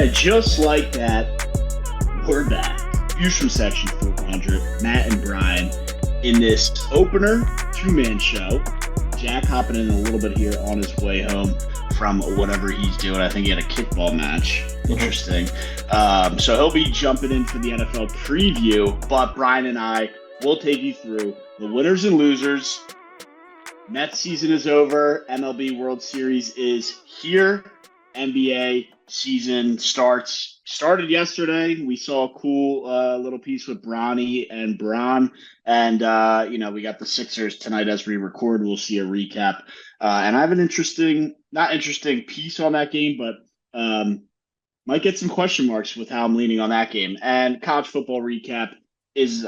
Yeah, just like that, we're back. Views from Section 400, Matt and Brian in this opener two-man show. Jack hopping in a little bit here on his way home from whatever he's doing. I think he had a kickball match. Interesting. So he'll be jumping in for the NFL preview, but Brian and I will take you through the winners and losers. Mets season is over. MLB World Series is here. NBA season started yesterday. We saw a cool little piece with Bronny and Bron, and we got the Sixers tonight as we record. We'll see a recap, and I have an not interesting piece on that game, but might get some question marks with how I'm leaning on that game. And college football recap is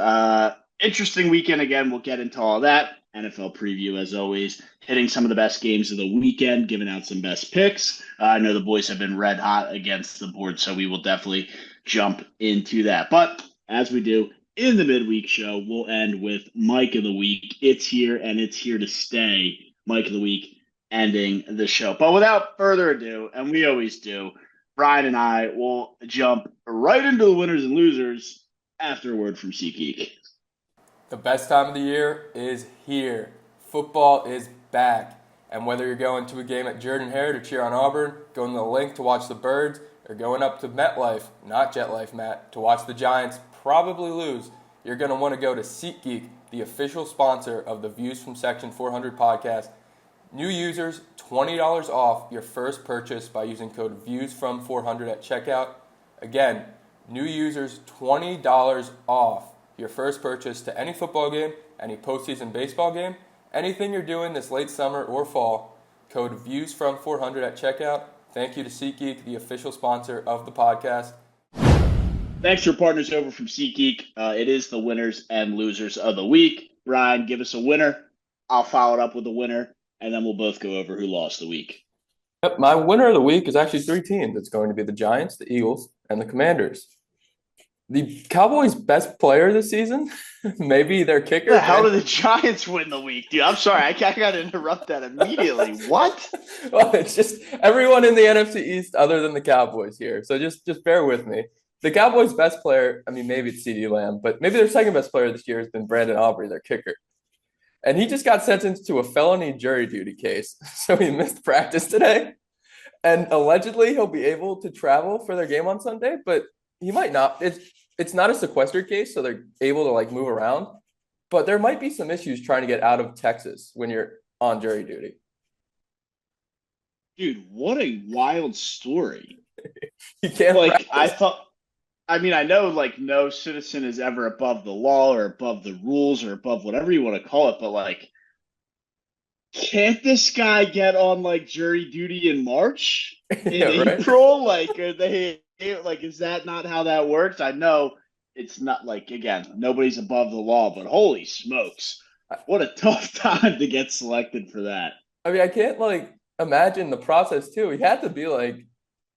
interesting weekend again. We'll get into all that. NFL preview, as always, hitting some of the best games of the weekend, giving out some best picks. I know the boys have been red hot against the board, so we will definitely jump into that. But as we do in the midweek show, we'll end with Mike of the Week. It's here, and it's here to stay. Mike of the Week ending the show. But without further ado, and we always do, Brian and I will jump right into the winners and losers after a word from SeatGeek. The best time of the year is here. Football is back. And whether you're going to a game at Jordan-Hare to cheer on Auburn, going to the Link to watch the Birds, or going up to MetLife, not JetLife, Matt, to watch the Giants probably lose, you're going to want to go to SeatGeek, the official sponsor of the Views from Section 400 podcast. New users, $20 off your first purchase by using code VIEWSFROM400 at checkout. Again, new users, $20 off your first purchase to any football game, any postseason baseball game, anything you're doing this late summer or fall. Code VIEWSFROM400 at checkout. Thank you to SeatGeek, the official sponsor of the podcast. Thanks to our partners over from SeatGeek. It is the winners and losers of the week. Brian, give us a winner. I'll follow it up with a winner, and then we'll both go over who lost the week. Yep, my winner of the week is actually three teams. It's going to be the Giants, the Eagles, and the Commanders. The Cowboys' best player this season, maybe their kicker. How did the Giants win the week, dude? I'm sorry, I got to interrupt that immediately. What? Well, it's just everyone in the NFC East other than the Cowboys here. So just bear with me. The Cowboys' best player, I mean, maybe it's CeeDee Lamb, but maybe their second best player this year has been Brandon Aubrey, their kicker. And he just got sentenced to a felony jury duty case. So he missed practice today. And allegedly he'll be able to travel for their game on Sunday, but he might not. It's not a sequestered case, so they're able to move around. But there might be some issues trying to get out of Texas when you're on jury duty. Dude, what a wild story. You can't practice. I know no citizen is ever above the law or above the rules or above whatever you want to call it, but can't this guy get on jury duty in March? In April? Are they is that not how that works? I know it's not again, nobody's above the law, but holy smokes, what a tough time to get selected for that. I mean, I can't imagine the process too. He had to be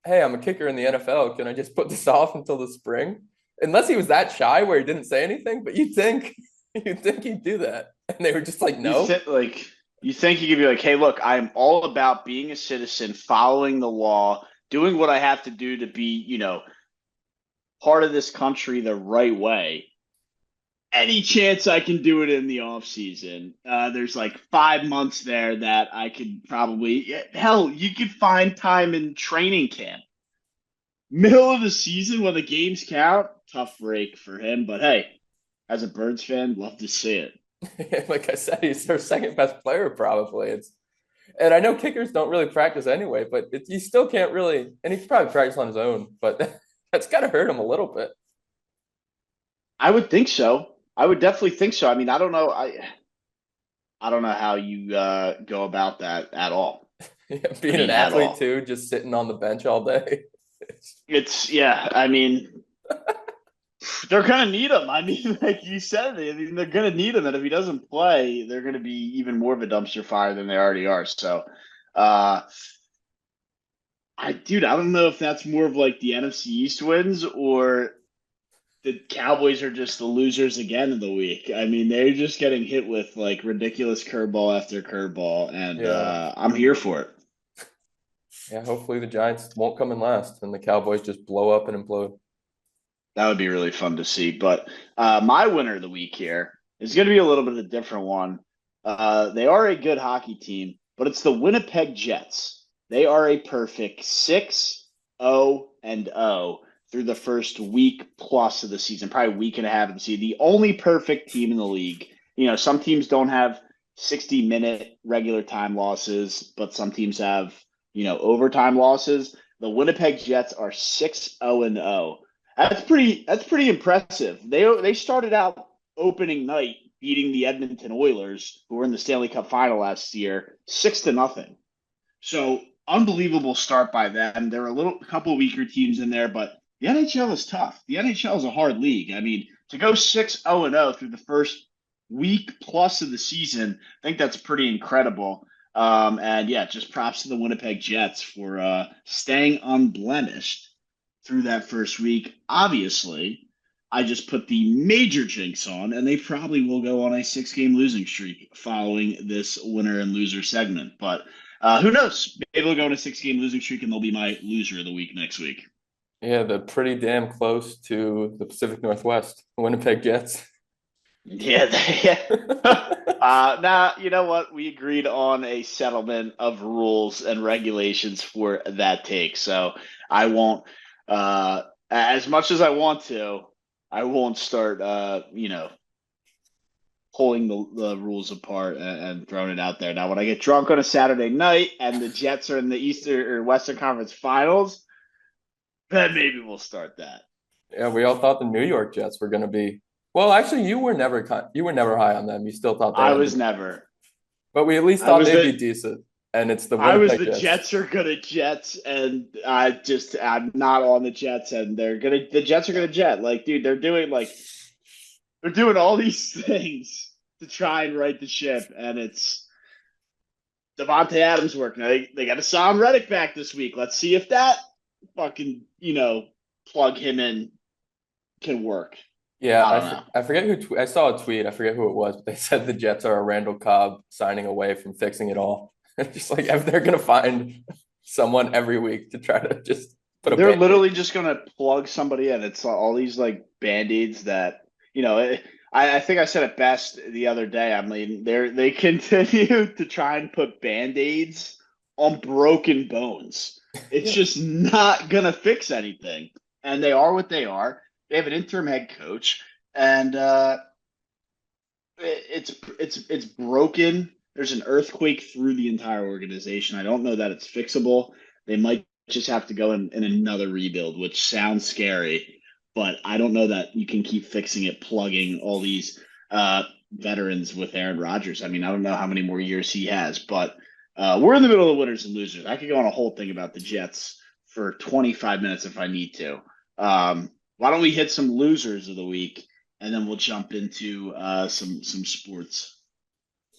hey, I'm a kicker in the NFL. Can I just put this off until the spring? Unless he was that shy where he didn't say anything, but you'd think he'd do that. And they were just no. You think he could be hey, look, I'm all about being a citizen, following the law, doing what I have to do to be, part of this country the right way. Any chance I can do it in the off season? There's 5 months there that I could probably, hell, you could find time in training camp. Middle of the season when the games count, tough break for him. But hey, as a Birds fan, love to see it. Like I said, he's their second best player probably. And I know kickers don't really practice anyway, but you still can't really, and he can probably practice on his own, but that's got to hurt him a little bit. I would think so. I would definitely think so. I mean, I don't know. I don't know how you go about that at all. Being an athlete too, just sitting on the bench all day. I mean, they're going to need him. I mean, like you said, they're going to need him. And if he doesn't play, they're going to be even more of a dumpster fire than they already are. So, I don't know if that's more of the NFC East wins or the Cowboys are just the losers again of the week. I mean, they're just getting hit with ridiculous curveball after curveball, and I'm here for it. Yeah, hopefully the Giants won't come in last and the Cowboys just blow up and implode. That would be really fun to see. But my winner of the week here is going to be a little bit of a different one. They are a good hockey team, but it's the Winnipeg Jets. They are a perfect 6-0-0 through the first week plus of the season, probably week and a half of the season. The only perfect team in the league. Some teams don't have 60-minute regular time losses, but some teams have, overtime losses. The Winnipeg Jets are 6-0-0. That's pretty impressive. They started out opening night beating the Edmonton Oilers, who were in the Stanley Cup final last year, 6-0. So unbelievable start by them. There were a couple weaker teams in there, but the NHL is tough. The NHL is a hard league. I mean, to go 6-0-0 through the first week plus of the season, I think that's pretty incredible. And yeah, just props to the Winnipeg Jets for staying unblemished through that first week. Obviously, I just put the major jinx on, and they probably will go on a 6-game losing streak following this winner and loser segment. But who knows? Maybe they'll go on a 6-game losing streak, and they'll be my loser of the week next week. Yeah, they're pretty damn close to the Pacific Northwest, Winnipeg Jets. Yeah, now you know what? We agreed on a settlement of rules and regulations for that take, so I won't. As much as I want to, I won't start. Pulling the rules apart and throwing it out there. Now, when I get drunk on a Saturday night and the Jets are in the Eastern or Western Conference Finals, then maybe we'll start that. Yeah, we all thought the New York Jets were going to be. Well, actually, you were never high on them. You still thought they I had was to, never. but we at least I thought was they'd the be decent. And it's the I was Winnipeg the Jets. Jets are gonna Jets, and I'm not on the Jets, and the Jets are gonna jet. Like, dude, they're doing all these things to try and right the ship, and it's Devontae Adams work. Now they got to Sam Reddick back this week. Let's see if that fucking plug him in can work. Yeah, I don't know. I forget I saw a tweet. I forget who it was, but they said the Jets are a Randall Cobb signing away from fixing it all. Just like if they're gonna find someone every week to try to just put a They're band-aid. literally just gonna plug somebody in. It's all these like band-aids that I think I said it best the other day. I mean, they continue to try and put band-aids on broken bones. It's Yeah, just not gonna fix anything. And they are what they are. They have an interim head coach, and it's broken. There's an earthquake through the entire organization. I don't know that it's fixable. They might just have to go in another rebuild, which sounds scary, but I don't know that you can keep fixing it, plugging all these veterans with Aaron Rodgers. I mean, I don't know how many more years he has, but we're in the middle of winners and losers. I could go on a whole thing about the Jets for 25 minutes if I need to. Why don't we hit some losers of the week, and then we'll jump into some sports.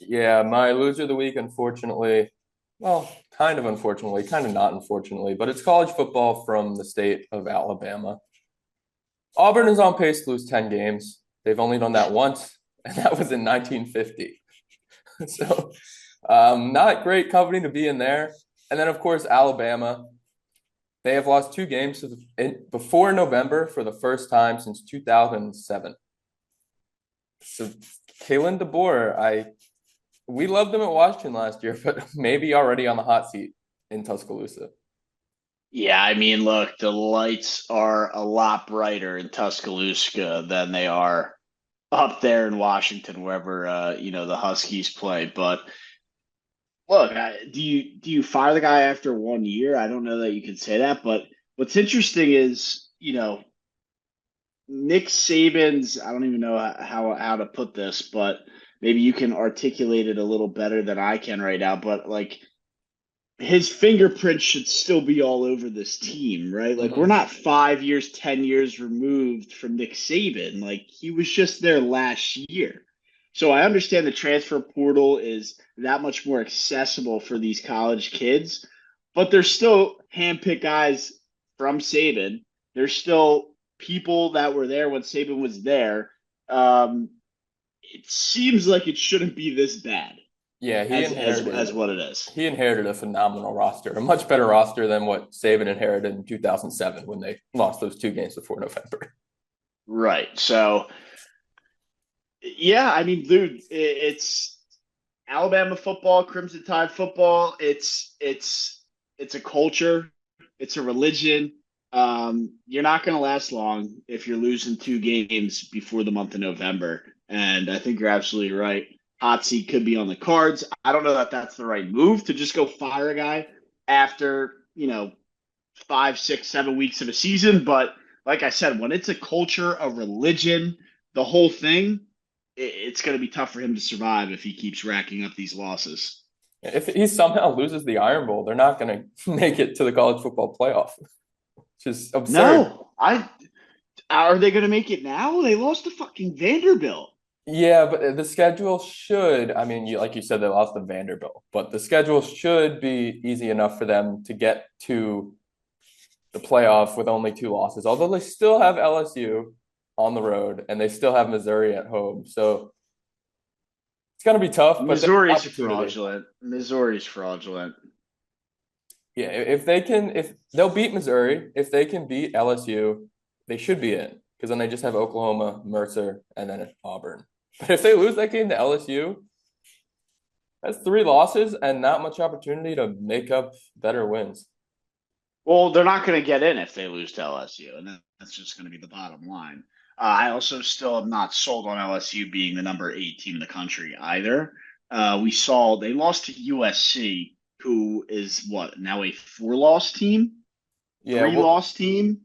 yeah. My loser of the week, unfortunately, well, kind of unfortunately, kind of not unfortunately, but it's college football from the state of Alabama. Auburn is on pace to lose 10 games. They've only done that once, and that was in 1950. So, not great company to be in there. And then, of course, Alabama. They have lost 2 games before November for the first time since 2007. So, Kalen DeBoer, we loved him at Washington last year, but maybe already on the hot seat in Tuscaloosa. Yeah, I mean, look, the lights are a lot brighter in Tuscaloosa than they are up there in Washington, wherever the Huskies play. But look, do you fire the guy after 1 year? I don't know that you can say that, but what's interesting is Nick Saban's. I don't even know how to put this, but maybe you can articulate it a little better than I can right now. But like his fingerprint should still be all over this team, right? Like we're Mhm. not 5 years, 10 years removed from Nick Saban. Like he was just there last year. So I understand the transfer portal is that much more accessible for these college kids, but there's still handpicked guys from Saban. There's still people that were there when Saban was there. It seems like it shouldn't be this bad. Yeah, as what it is. he inherited a phenomenal roster, a much better roster than what Saban inherited in 2007 when they lost those 2 games before November. Right. So, yeah, I mean, dude, it's Alabama football, Crimson Tide football. It's a culture. It's a religion. You're not going to last long if you're losing 2 games before the month of November. And I think you're absolutely right. Hot seat could be on the cards. I don't know that that's the right move to just go fire a guy after, 5, 6, 7 weeks of a season. But like I said, when it's a culture, a religion, the whole thing, it's going to be tough for him to survive if he keeps racking up these losses. If he somehow loses the Iron Bowl, they're not going to make it to the college football playoff, which is absurd. No, I are they going to make it now? They lost to fucking Vanderbilt. Yeah, but the schedule should, I mean, like you said, they lost to Vanderbilt, but the schedule should be easy enough for them to get to the playoff with only 2 losses, although they still have LSU on the road and they still have Missouri at home. So it's going to be tough, but there's Missouri's opportunity. fraudulent. Missouri's fraudulent. Yeah, if they'll beat Missouri, if they can beat LSU, they should be in because then they just have Oklahoma, Mercer, and then Auburn. But if they lose that game to LSU, that's 3 losses and not much opportunity to make up better wins. Well, they're not going to get in if they lose to LSU, and that's just going to be the bottom line. I also still am not sold on LSU being the number 8 team in the country either. We saw they lost to USC, who is what now a 4-loss team, Yeah, three well, loss team.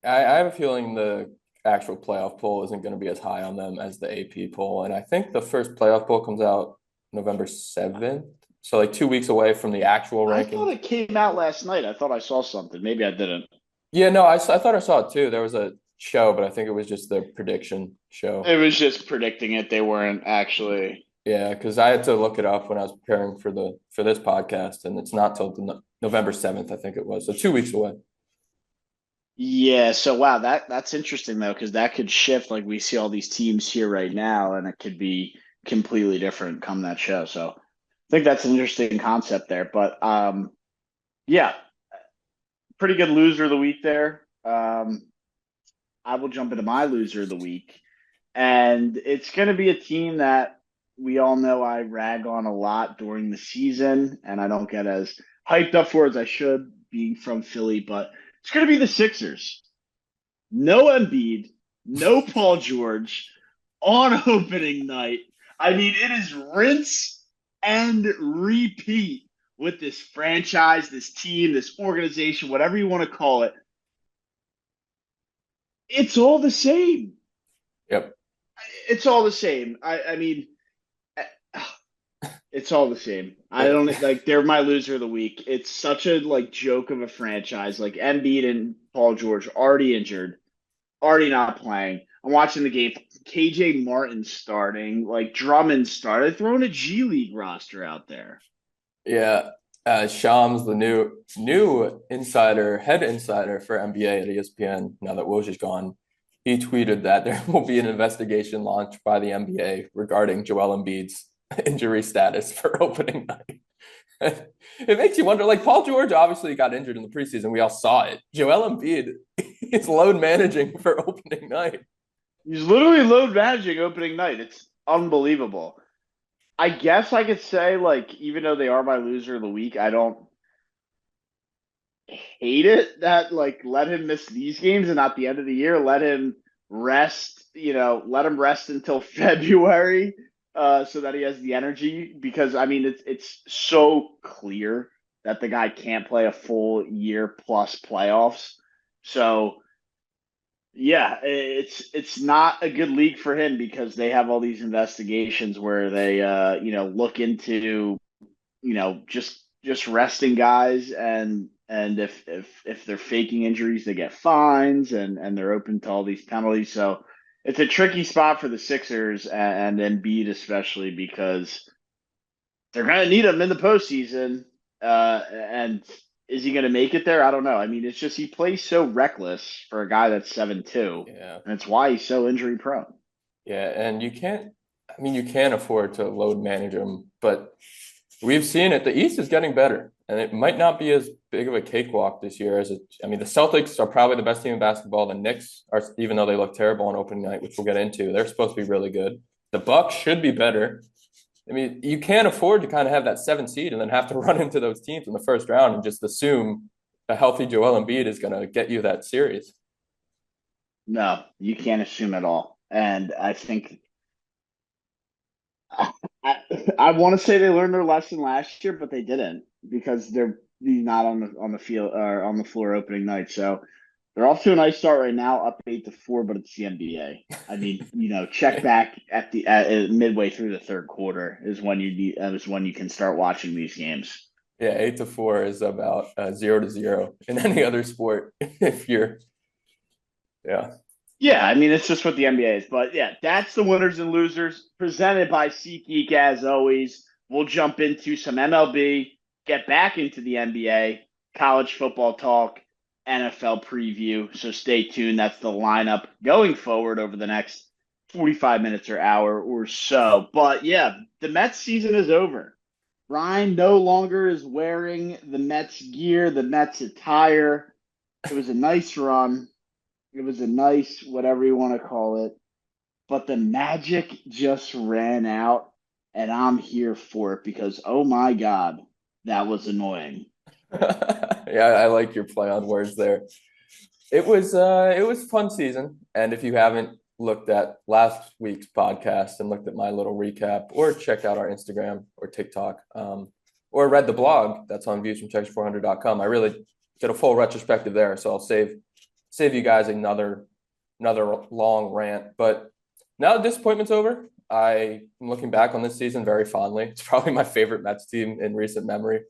I have a feeling the actual playoff poll isn't going to be as high on them as the AP poll, and I think the first playoff poll comes out November 7th, so like 2 weeks away from the actual I thought rankings. it came out last night. I thought I saw something. Maybe I didn't. Yeah, no, I thought I saw it too. There was a show, but I think it was just the prediction show. It was just predicting it. They weren't actually. Yeah, because I had to look it up when I was preparing for this podcast, and it's not till November 7th, I think it was. So 2 weeks away. Yeah, so wow, that's interesting though, because that could shift. Like we see all these teams here right now, and it could be completely different come that show. So I think that's an interesting concept there. But yeah, pretty good loser of the week there. I will jump into my loser of the week, and it's going to be a team that we all know I rag on a lot during the season, and I don't get as hyped up for as I should, being from Philly, but it's going to be the Sixers. No Embiid, no Paul George on opening night. I mean, it is rinse and repeat with this franchise, this team, this organization, whatever you want to call it. It's all the same. Yep. It's all the same. I mean, it's all the same. I don't like they're my loser of the week. It's such a like joke of a franchise. Like Embiid and Paul George already injured, already not playing. I'm watching the game. KJ Martin starting, like Drummond started, throwing a G League roster out there. Yeah. Shams, the new insider, head insider for NBA at ESPN, now that Woj is gone, he tweeted that there will be an investigation launched by the NBA regarding Joel Embiid's injury status for opening night. It makes you wonder, like Paul George obviously got injured in the preseason. We all saw it. Joel Embiid is load managing for opening night. He's literally load managing opening night. It's unbelievable. I guess I could say, like, even though they are my loser of the week, I don't hate it that, like, let him miss these games and not the end of the year. Let him rest, let him rest until February so that he has the energy. Because, I mean, it's so clear that the guy can't play a full year plus playoffs. So, yeah, it's not a good league for him because they have all these investigations where they look into just resting guys and if they're faking injuries they get fines and they're open to all these penalties. So it's a tricky spot for the Sixers and Embiid especially because they're gonna need him in the postseason. And is he going to make it there? I don't know. I mean, it's just he plays so reckless for a guy that's 7'2", Yeah. and it's why he's so injury prone. Yeah, and you can't I mean, you can't afford to load manage them, but we've seen it. The East is getting better, and it might not be as big of a cakewalk this year as it. I mean, the Celtics are probably the best team in basketball. The Knicks are, even though they look terrible on opening night, which we'll get into, they're supposed to be really good. The Bucks should be better. I mean, you can't afford to kind of have that 7 seed and then have to run into those teams in the first round and just assume a healthy Joel Embiid is going to get you that series. No, you can't assume at all. And I think I, I want to say they learned their lesson last year, but they didn't because they're not on the field or on the floor opening night. So they're off to a nice start right now, up 8-4, but it's the NBA. I mean, check back at midway through the third quarter is when you can start watching these games. Yeah, 8-4 is about 0-0 in any other sport. If you're, yeah. Yeah, I mean it's just what the NBA is. But yeah, that's the winners and losers presented by SeatGeek as always. We'll jump into some MLB, get back into the NBA, college football talk, NFL preview. So stay tuned. That's the lineup going forward over the next 45 minutes or hour or so. But yeah, the Mets season is over. Ryan no longer is wearing the Mets gear, the Mets attire. It was a nice run. It was a nice, whatever you want to call it. But the magic just ran out, and I'm here for it because, oh my God, that was annoying. Yeah, I like your play on words there. It was a fun season, and if you haven't looked at last week's podcast and looked at my little recap, or checked out our Instagram or TikTok, or read the blog that's on viewsfromtexas400.com, I really did a full retrospective there, so I'll save you guys another long rant. But now the disappointment's over. I am looking back on this season very fondly. It's probably my favorite Mets team in recent memory.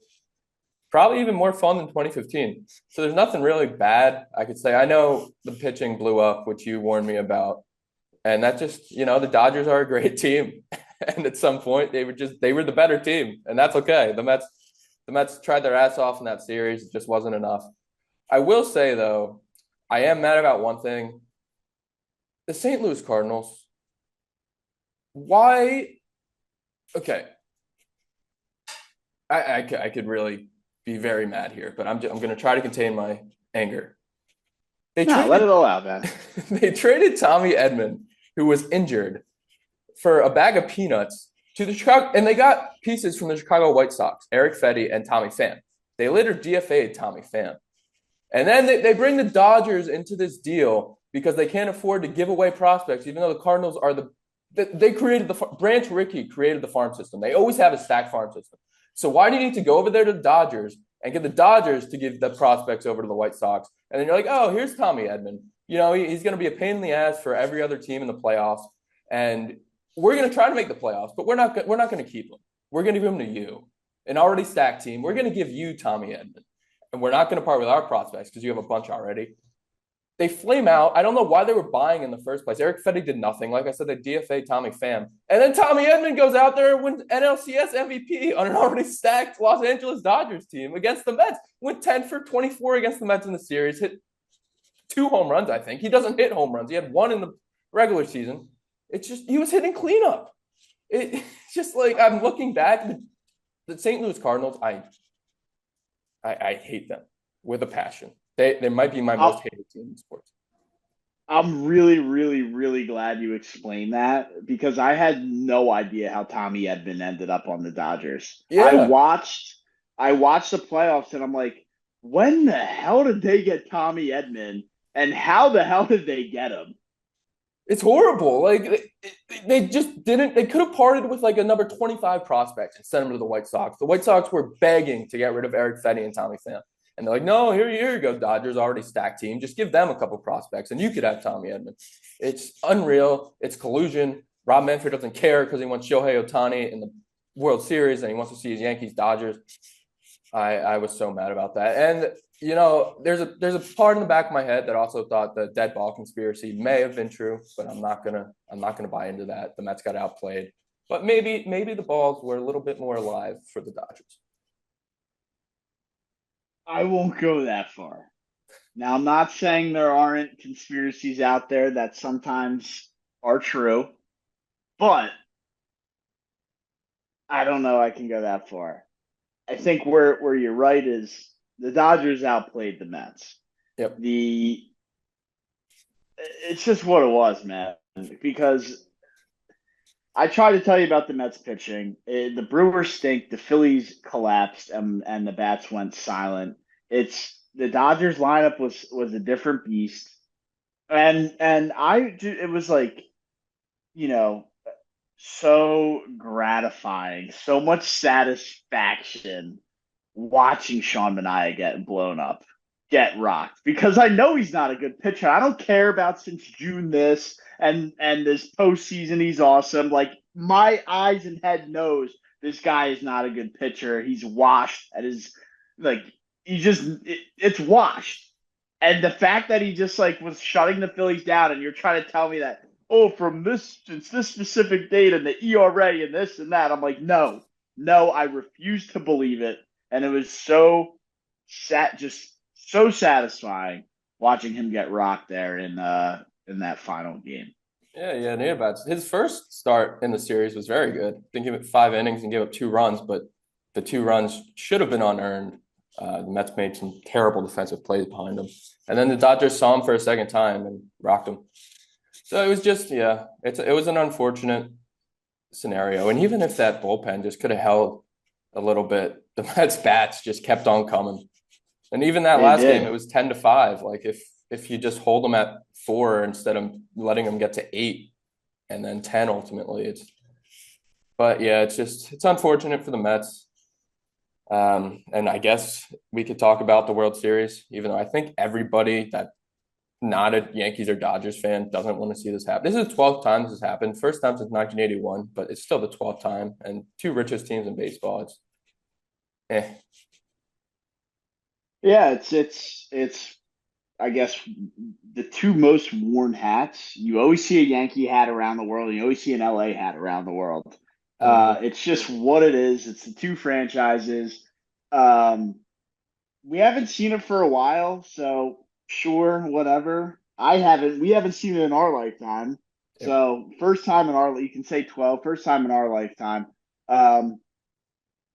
Probably even more fun than 2015. So there's nothing really bad I could say. I know the pitching blew up, which you warned me about. And that just, the Dodgers are a great team. And at some point they were the better team. And that's okay. The Mets tried their ass off in that series. It just wasn't enough. I will say though, I am mad about one thing. The St. Louis Cardinals. Why? Okay. I could really be very mad here, but I'm going to try to contain my anger. They No, let traded it all out, man. they traded Tommy Edman, who was injured, for a bag of peanuts to the Chicago, and they got pieces from the Chicago White Sox, Eric Fedde and Tommy Pham. They later DFA'd Tommy Pham. And then they bring the Dodgers into this deal because they can't afford to give away prospects, even though the Cardinals are they created Branch Rickey created the farm system. They always have a stacked farm system. So why do you need to go over there to the Dodgers and get the Dodgers to give the prospects over to the White Sox? And then you're like, oh, here's Tommy Edman. He's going to be a pain in the ass for every other team in the playoffs. And we're going to try to make the playoffs, but we're not going to keep him. We're going to give him to you, an already stacked team. We're going to give you Tommy Edman. And we're not going to part with our prospects because you have a bunch already. They flame out. I don't know why they were buying in the first place. Eric Fedde did nothing. Like I said, they DFA Tommy Pham. And then Tommy Edman goes out there and wins NLCS MVP on an already stacked Los Angeles Dodgers team against the Mets. Went 10 for 24 against the Mets in the series. Hit 2 home runs, I think. He doesn't hit home runs. He had 1 in the regular season. It's just, he was hitting cleanup. It's just like, I'm looking back, the St. Louis Cardinals, I hate them with a passion. They might be my most hated team in sports. I'm really, really, really glad you explained that because I had no idea how Tommy Edman ended up on the Dodgers. Yeah. I watched the playoffs and I'm like, when the hell did they get Tommy Edman and how the hell did they get him? It's horrible. Like they just didn't. They could have parted with like a number 25 prospect and sent him to the White Sox. The White Sox were begging to get rid of Eric Fedde and Tommy Pham, and they're like, "No, here you go, Dodgers already stacked team. Just give them a couple prospects, and you could have Tommy Edman." It's unreal. It's collusion. Rob Manfred doesn't care because he wants Shohei Ohtani in the World Series and he wants to see his Yankees Dodgers. I was so mad about that, and there's a part in the back of my head that also thought the dead ball conspiracy may have been true, but I'm not gonna buy into that. The Mets got outplayed, but maybe the balls were a little bit more alive for the Dodgers. I won't go that far. Now, I'm not saying there aren't conspiracies out there that sometimes are true, but I don't know I can go that far. I think where you're right is the Dodgers outplayed the Mets. Yep. The it's just what it was, man. Because I tried to tell you about the Mets pitching. The Brewers stink. The Phillies collapsed, and the bats went silent. It's the Dodgers lineup was a different beast, and it was like you know so gratifying, so much satisfaction watching Sean Manaea get blown up, get rocked, because I know he's not a good pitcher. I don't care about since June this and this postseason. He's awesome. Like my eyes and head knows this guy is not a good pitcher. He's washed at his like it's washed. And the fact that he just like was shutting the Phillies down, and you're trying to tell me that from this it's this specific date and the ERA and this and that, I'm like no, I refuse to believe it, and it was just so satisfying watching him get rocked there in that final game. Yeah, native bats. His first start in the series was very good. Didn't give it 5 innings and gave up 2 runs, but the 2 runs should have been unearned. The Mets made some terrible defensive plays behind him. And then the Dodgers saw him for a second time and rocked him. So it was just, yeah, it was an unfortunate scenario. And even if that bullpen just could have held a little bit, the Mets bats just kept on coming. And even that They last did. game, it was 10-5. Like if you just hold them at 4 instead of letting them get to 8 and then 10 ultimately, but yeah, it's unfortunate for the Mets. And I guess we could talk about the World Series, even though I think everybody that not a Yankees or Dodgers fan doesn't want to see this happen. This is the 12th time this has happened. First time since 1981, but it's still the 12th time. And two richest teams in baseball. It's eh. Yeah, it's I guess the two most worn hats. You always see a Yankee hat around the world, and you always see an LA hat around the world. Mhm. It's just what it is. It's the two franchises. Um, we haven't seen it for a while, so sure, whatever. We haven't seen it in our lifetime. Yep. So first time in our, you can say 12, first time in our lifetime. Um,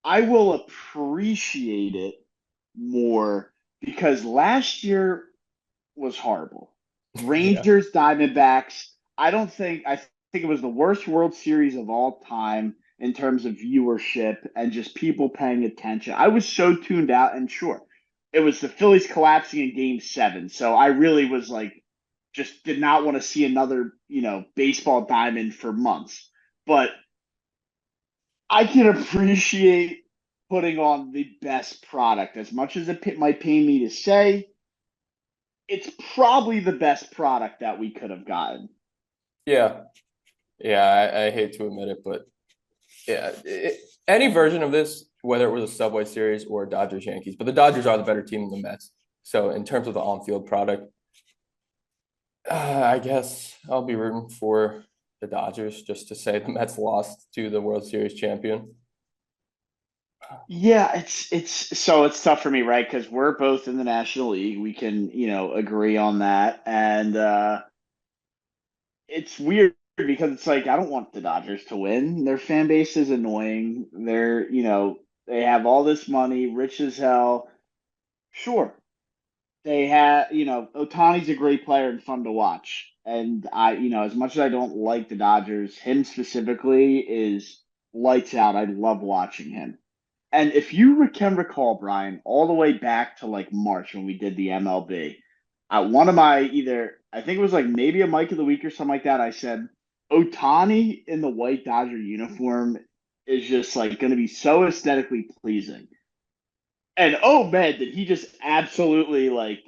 I will appreciate it more because last year was horrible. Yeah. Rangers, Diamondbacks. I think it was the worst World Series of all time in terms of viewership and just people paying attention. I was so tuned out, and sure, it was the Phillies collapsing in game 7. So I really was like just did not want to see another, baseball diamond for months. But I can appreciate putting on the best product. As much as might pain me to say, it's probably the best product that we could have gotten. Yeah. Yeah. I hate to admit it, but yeah, any version of this, whether it was a Subway Series or Dodgers Yankees, but the Dodgers are the better team than the Mets. So in terms of the on-field product, I guess I'll be rooting for the Dodgers just to say the Mets lost to the World Series champion. Yeah, it's tough for me, right? Because we're both in the National League. We can, agree on that. And it's weird because it's like I don't want the Dodgers to win. Their fan base is annoying. They have all this money, rich as hell. Sure. They have, Otani's a great player and fun to watch. And as much as I don't like the Dodgers, him specifically is lights out. I love watching him. And if you can recall, Brian, all the way back to like March when we did the MLB, one of my I think it was like maybe a Mike of the Week or something like that, I said, Otani in the white Dodger uniform is just like going to be so aesthetically pleasing. And oh man, did he just absolutely like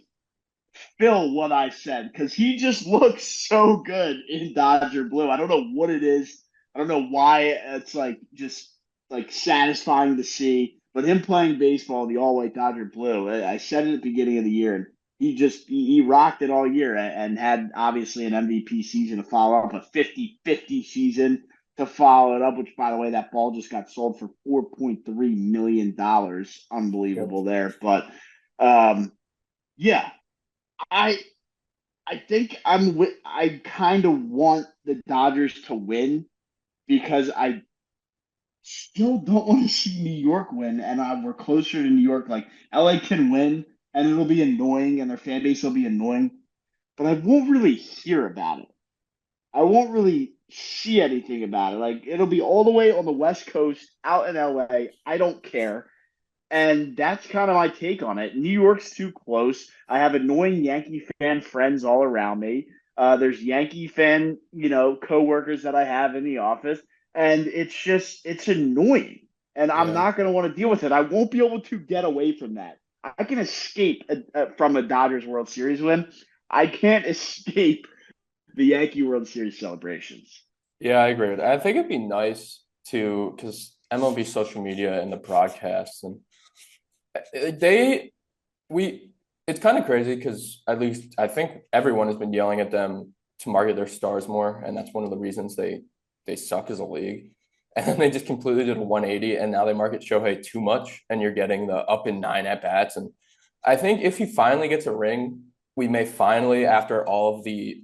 fill what I said because he just looks so good in Dodger blue. I don't know what it is. I don't know why it's like just like satisfying to see. But him playing baseball in the all white Dodger blue, I said it at the beginning of the year, and he rocked it all year and had obviously an MVP season to follow up, a 50-50 season to follow it up, which by the way, that ball just got sold for $4.3 million. Yep. Unbelievable there. But yeah, I I think I kind of want the Dodgers to win because still don't want to see New York win, and we're closer to New York. Like LA can win, and it'll be annoying, and their fan base will be annoying, but I won't really hear about it. I won't really see anything about it. Like it'll be all the way on the West Coast, out in LA. I don't care. And that's kind of my take on it. New York's too close. I have annoying Yankee fan friends all around me. There's Yankee fan, coworkers that I have in the office, and it's annoying. And I'm Yeah. not going to want to deal with it. I won't be able to get away from that. I can escape from a Dodgers World Series win. I can't escape the Yankee World Series celebrations. Yeah, I agree with that. I think it'd be nice to, because MLB social media and the broadcasts and they we it's kind of crazy because at least I think everyone has been yelling at them to market their stars more, and that's one of the reasons they suck as a league. And then they just completely did a 180, and now they market Shohei too much, and you're getting the up in nine at bats. And I think if he finally gets a ring, we may finally, after all of the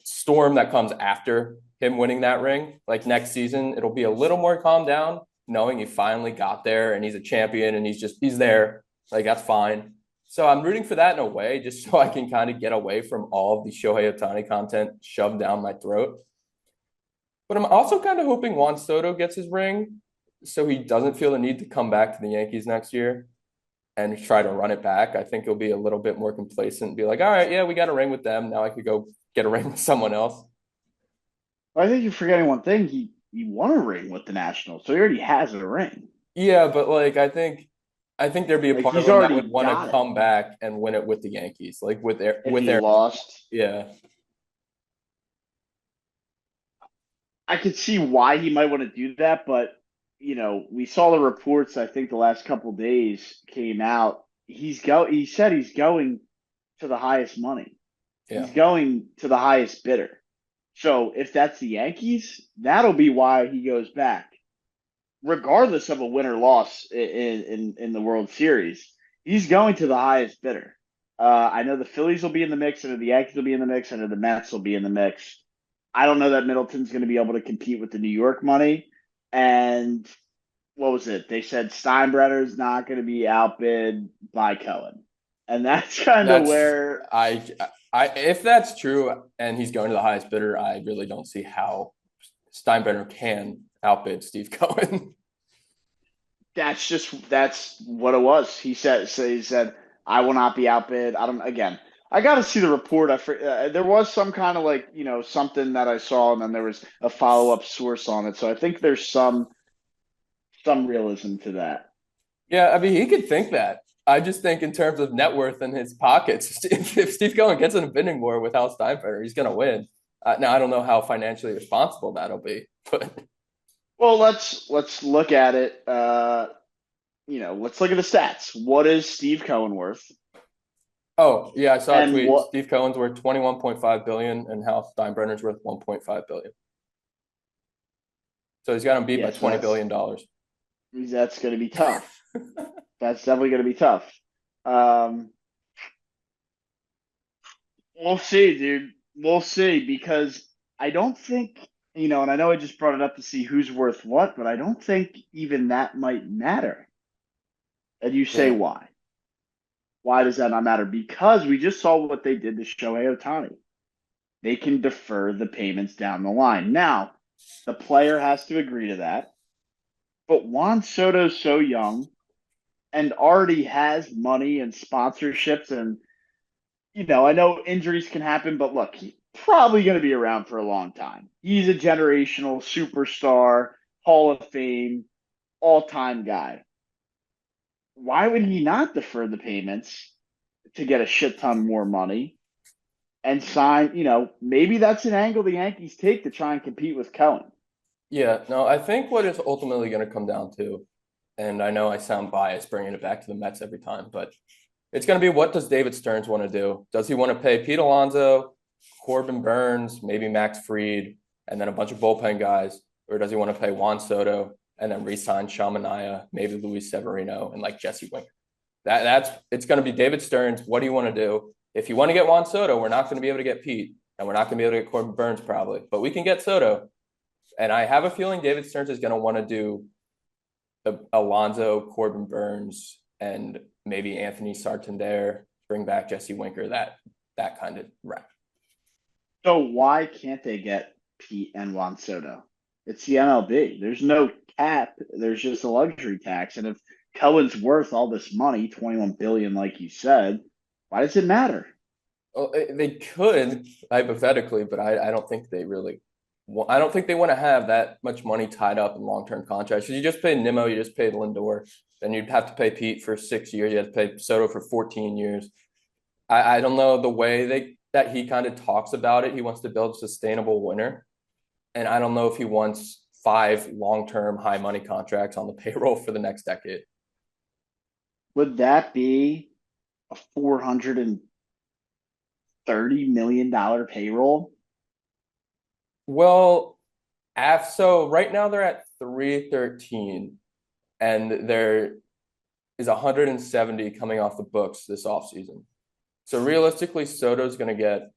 storm that comes after him winning that ring, like next season, it'll be a little more calmed down, knowing he finally got there and he's a champion and he's there. Like that's fine. So I'm rooting for that in a way, just so I can kind of get away from all of the Shohei Ohtani content shoved down my throat. But I'm also kind of hoping Juan Soto gets his ring so he doesn't feel the need to come back to the Yankees next year and try to run it back. I think he'll be a little bit more complacent and be like, all right, yeah, we got a ring with them. Now I could go get a ring with someone else. I think you're forgetting one thing. He won a ring with the Nationals, so he already has a ring. Yeah, but like I think there'd be a Like part of he's him that already would want to got it. come back and win it with the Yankees, like with their If he lost, yeah. I could see why he might want to do that, but we saw the reports. I think the last couple days came out. He said he's going to the highest money. Yeah. He's going to the highest bidder. So if that's the Yankees, that'll be why he goes back, regardless of a win or loss in the World Series. He's going to the highest bidder. I know the Phillies will be in the mix, and the Yankees will be in the mix, and the Mets will be in the mix. I don't know that Middleton's going to be able to compete with the New York money. And what was it? They said Steinbrenner's not going to be outbid by Cohen, and that's kind of That's where I I if that's true and he's going to the highest bidder, I really don't see how Steinbrenner can outbid Steve Cohen. that's what it was. He said I will not be outbid. I don't again. I got to see the report. There was some kind of like something that I saw, and then there was a follow up source on it. So I think there's some realism to that. Yeah, I mean he could think that. I just think in terms of net worth in his pockets, if Steve Cohen gets in a bidding war with Hal Steinbrenner, he's going to win. Now I don't know how financially responsible that'll be, but Well, let's look at it. Let's look at the stats. What is Steve Cohen worth? oh yeah, I saw a And tweet. what? Steve Cohen's worth 21.5 billion and Hal Steinbrenner's worth 1.5 billion. So he's got him beat by Yes, 20 billion dollars. that's going to be tough. That's definitely going to be tough. Um, we'll see, dude. We'll see because I don't think and I know I just brought it up to see who's worth what, but I don't think even that might matter. And you say Yeah. why? Why does that not matter? Because we just saw what they did to Shohei Ohtani. They can defer the payments down the line. Now, the player has to agree to that. But Juan Soto's so young and already has money and sponsorships. And, I know injuries can happen, but look, he's probably going to be around for a long time. He's a generational superstar, Hall of Fame, all time guy. Why would he not defer the payments to get a shit ton more money and sign? Maybe that's an angle the Yankees take to try and compete with Cohen. Yeah, no, I think what it's ultimately going to come down to, and I know I sound biased bringing it back to the Mets every time, but it's going to be what does David Stearns want to do? Does he want to pay Pete Alonso, Corbin Burns, maybe Max Fried, and then a bunch of bullpen guys? Or does he want to pay Juan Soto and then re-sign Shamanaya, maybe Luis Severino, and like Jesse Winker? It's going to be David Stearns. What do you want to do? If you want to get Juan Soto, we're not going to be able to get Pete, and we're not going to be able to get Corbin Burns probably, but we can get Soto. And I have a feeling David Stearns is going to want to do Alonzo, Corbin Burns, and maybe Anthony Sartender, bring back Jesse Winker, that kind of rep. So why can't they get Pete and Juan Soto? It's the MLB. There's no cap. There's just a luxury tax. And if Cohen's worth all this money, 21 billion, like you said, why does it matter? Well, they could hypothetically, but I don't think they really. I don't think they want to have that much money tied up in long-term contracts. So you just paid Nimmo, you just paid Lindor, then you'd have to pay Pete for 6 years. You have to pay Soto for 14 years. I don't know the way that he kind of talks about it. He wants to build a sustainable winner, and I don't know if he wants 5 long-term high money contracts on the payroll for the next decade. Would that be a $430 million payroll? Well, so right now they're at 313, and there is 170 coming off the books this offseason. So realistically, Soto's going to get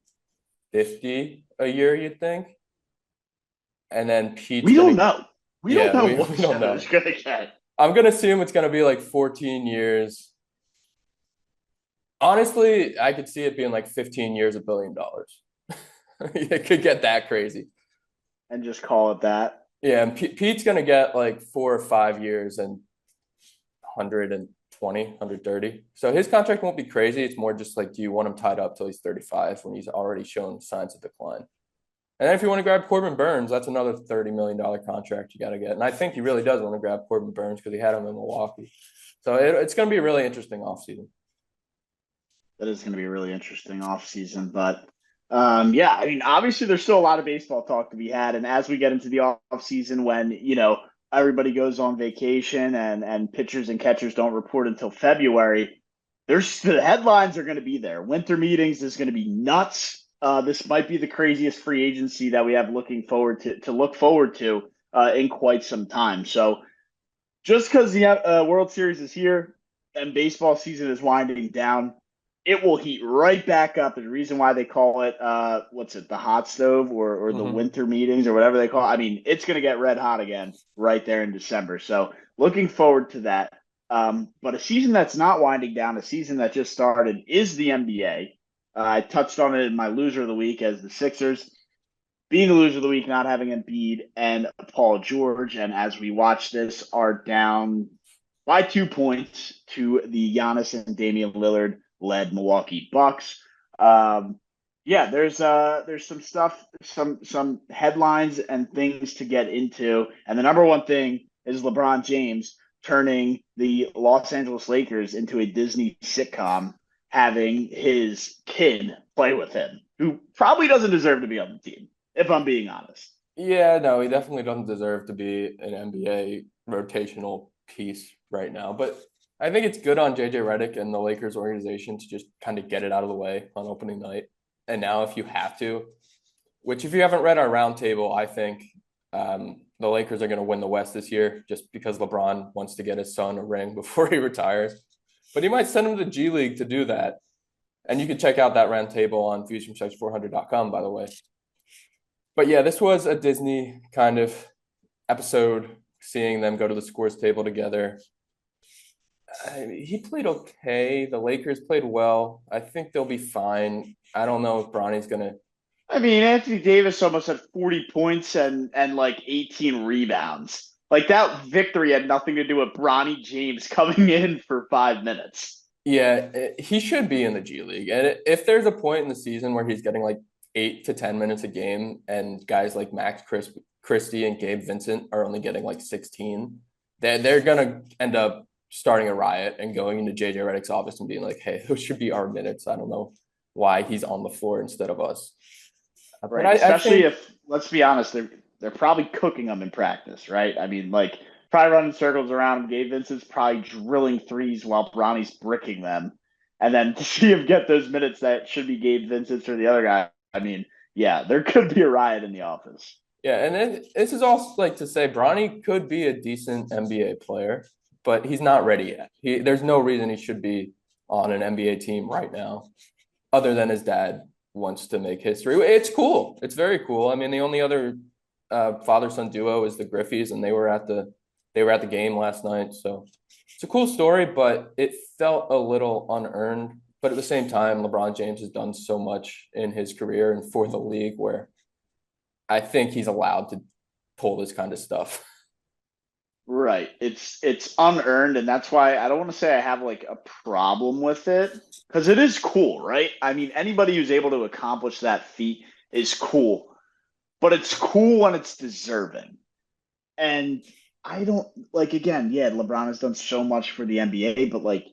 50 a year, you'd think. And then Pete's We don't know. We Yeah, don't we know what don't know. Soto's going to get. I'm going to assume it's going to be like 14 years. Honestly, I could see it being like 15 years, $1 billion. It could get that crazy. And just call it that. Yeah, and Pete's going to get like 4 or 5 years and 120, 130. So his contract won't be crazy. It's more just like, do you want him tied up till he's 35 when he's already shown signs of decline? And then if you want to grab Corbin Burns, that's another $30 million contract you got to get. And I think he really does want to grab Corbin Burns because he had him in Milwaukee. So it's going to be a really interesting offseason. That is going to be a really interesting offseason. But yeah, I mean, obviously, there's still a lot of baseball talk to be had. And as we get into the offseason, when, everybody goes on vacation and pitchers and catchers don't report until February, the headlines are going to be there. Winter meetings is going to be nuts. This might be the craziest free agency that we have to look forward to in quite some time. So just because the World Series is here and baseball season is winding down, it will heat right back up. And the reason why they call it, the hot stove or the winter meetings or whatever they call it. I mean, it's going to get red hot again right there in December. So looking forward to that. But a season that's not winding down, a season that just started, is the NBA. I touched on it in my loser of the week as the Sixers being the loser of the week, not having Embiid and Paul George. And as we watch this, are down by 2 points to the Giannis and Damian Lillard led Milwaukee Bucks. There's some stuff, some headlines and things to get into. And the number one thing is LeBron James turning the Los Angeles Lakers into a Disney sitcom, having his kid play with him, who probably doesn't deserve to be on the team, if I'm being honest. Yeah, no, he definitely doesn't deserve to be an NBA rotational piece right now. But I think it's good on JJ Redick and the Lakers organization to just kind of get it out of the way on opening night. And now if you have to, which if you haven't read our roundtable, I think the Lakers are going to win the West this year just because LeBron wants to get his son a ring before he retires. But he might send him to G League to do that. And you can check out that roundtable on viewsfromstretch400.com, by the way. But yeah, this was a Disney kind of episode, seeing them go to the scores table together. He played okay. The Lakers played well. I think they'll be fine. I don't know if Bronny's going to. I mean, Anthony Davis almost had 40 points and like 18 rebounds. Like, that victory had nothing to do with Bronny James coming in for 5 minutes. Yeah, he should be in the G League. And if there's a point in the season where he's getting like 8 to 10 minutes a game and guys like Max Christie and Gabe Vincent are only getting like 16, they're going to end up starting a riot and going into JJ Redick's office and being like, hey, those should be our minutes. I don't know why he's on the floor instead of us. Right. Especially if, let's be honest, they're probably cooking them in practice, right? I mean, like, probably running circles around him. Gabe Vincent's probably drilling threes while Bronny's bricking them. And then to see him get those minutes that should be Gabe Vincent's or the other guy, I mean, yeah, there could be a riot in the office. Yeah, and then this is also like to say Bronny could be a decent NBA player, but he's not ready yet. There's no reason he should be on an NBA team right now, other than his dad wants to make history. It's cool. It's very cool. I mean, the only other father-son duo is the Griffies, and they were at the game last night. So it's a cool story, but it felt a little unearned. But at the same time, LeBron James has done so much in his career and for the league where I think he's allowed to pull this kind of stuff. Right. It's unearned, and that's why I don't want to say I have like a problem with it because it is cool, right? I mean, anybody who's able to accomplish that feat is cool, but it's cool when it's deserving. And I don't like again, yeah, LeBron has done so much for the NBA, but like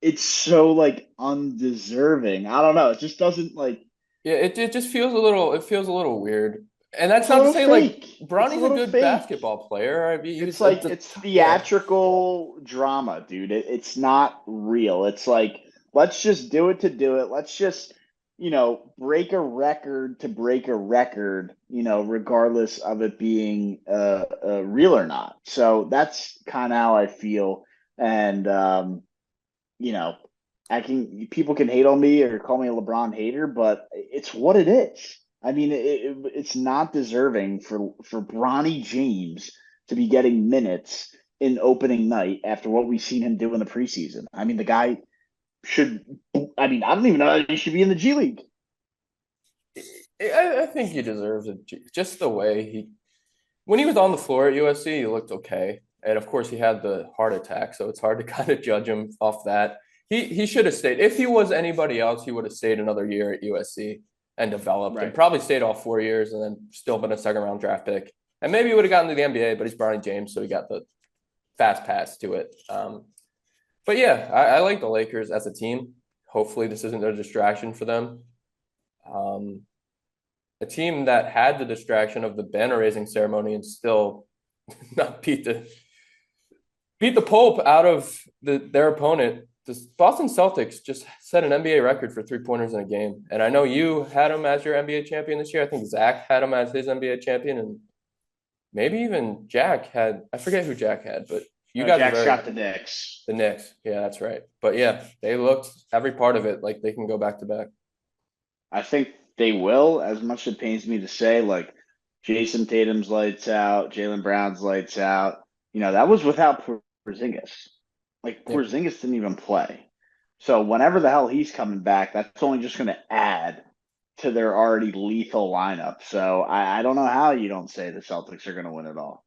it's so like undeserving. I don't know. It just doesn't like Yeah, it just feels a little weird. And that's it's a not to little say like fake. It's a Bronny's a little good fake. basketball player. I mean, It's like it's yeah. theatrical drama, dude. It's not real. It's like let's just do it to do it. Let's just, break a record to break a record, regardless of it being real or not. So that's kind of how I feel. And you know, I can people can hate on me or call me a LeBron hater, but it's what it is. I mean, it's not deserving for Bronny James to be getting minutes in opening night after what we've seen him do in the preseason. I mean, the guy should. I mean, I don't even know if he should be in the G League. I think he deserves it. Just the way when he was on the floor at USC, he looked okay. And of course, he had the heart attack, so it's hard to kind of judge him off that. He should have stayed. If he was anybody else, he would have stayed another year at USC and developed, and Right. probably stayed all 4 years, and then still been a second round draft pick. And maybe he would have gotten to the NBA, but he's Bronny James, so he got the fast pass to it. But yeah, I like the Lakers as a team. Hopefully, this isn't a distraction for them. Um, a team that had the distraction of the banner raising ceremony and still not beat the Pope out of their opponent. The Boston Celtics just set an NBA record for 3-pointers in a game, and I know you had him as your NBA champion this year. I think Zach had him as his NBA champion, and maybe even Jack had. I forget who Jack had, but you guys were Jack's very got the Knicks. the Knicks. Yeah, that's right. But yeah, they looked every part of it like they can go back to back. I think they will, as much as it pains me to say, like Jason Tatum's lights out, Jalen Brown's lights out. That was without Porzingis. Like Yeah. Porzingis didn't even play. So whenever the hell he's coming back, that's only just going to add to their already lethal lineup. So I don't know how you don't say the Celtics are going to win it all.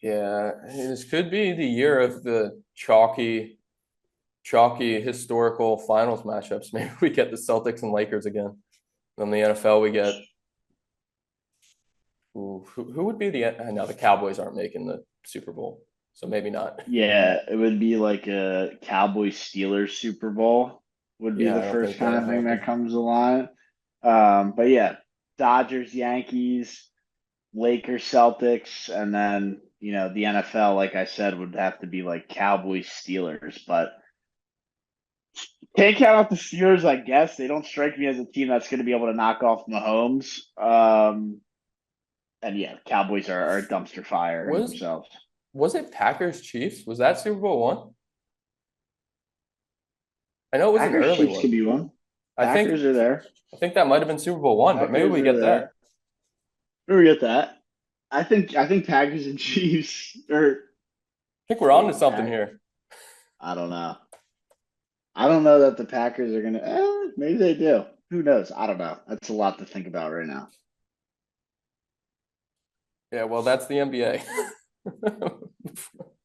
Yeah, this could be the year of the chalky historical finals matchups. Maybe we get the Celtics and Lakers again. Then the NFL we get who would be the I know the Cowboys aren't making the Super Bowl, so maybe not. Yeah, it would be like a Cowboys Steelers Super Bowl would be Yeah, the I don't first think kind that'll of thing that happen. comes to line. But yeah, Dodgers, Yankees, Lakers, Celtics, and then the NFL, like I said, would have to be like Cowboys, Steelers. But can't count out the Steelers. I guess they don't strike me as a team that's going to be able to knock off Mahomes. And yeah, Cowboys are a dumpster fire in Was themselves. was it Packers Chiefs? Was that Super Bowl one? I know it was an Packers, early Chiefs one. could be one. I think Packers are there. I think that might have been Super Bowl one, but maybe Packers we are get that. there. We get that. I think Packers and Chiefs or I think we're on to wait, something Pack. here. I don't know. I don't know that the Packers are gonna. Maybe they do. Who knows? I don't know. That's a lot to think about right now. Yeah, well, that's the NBA.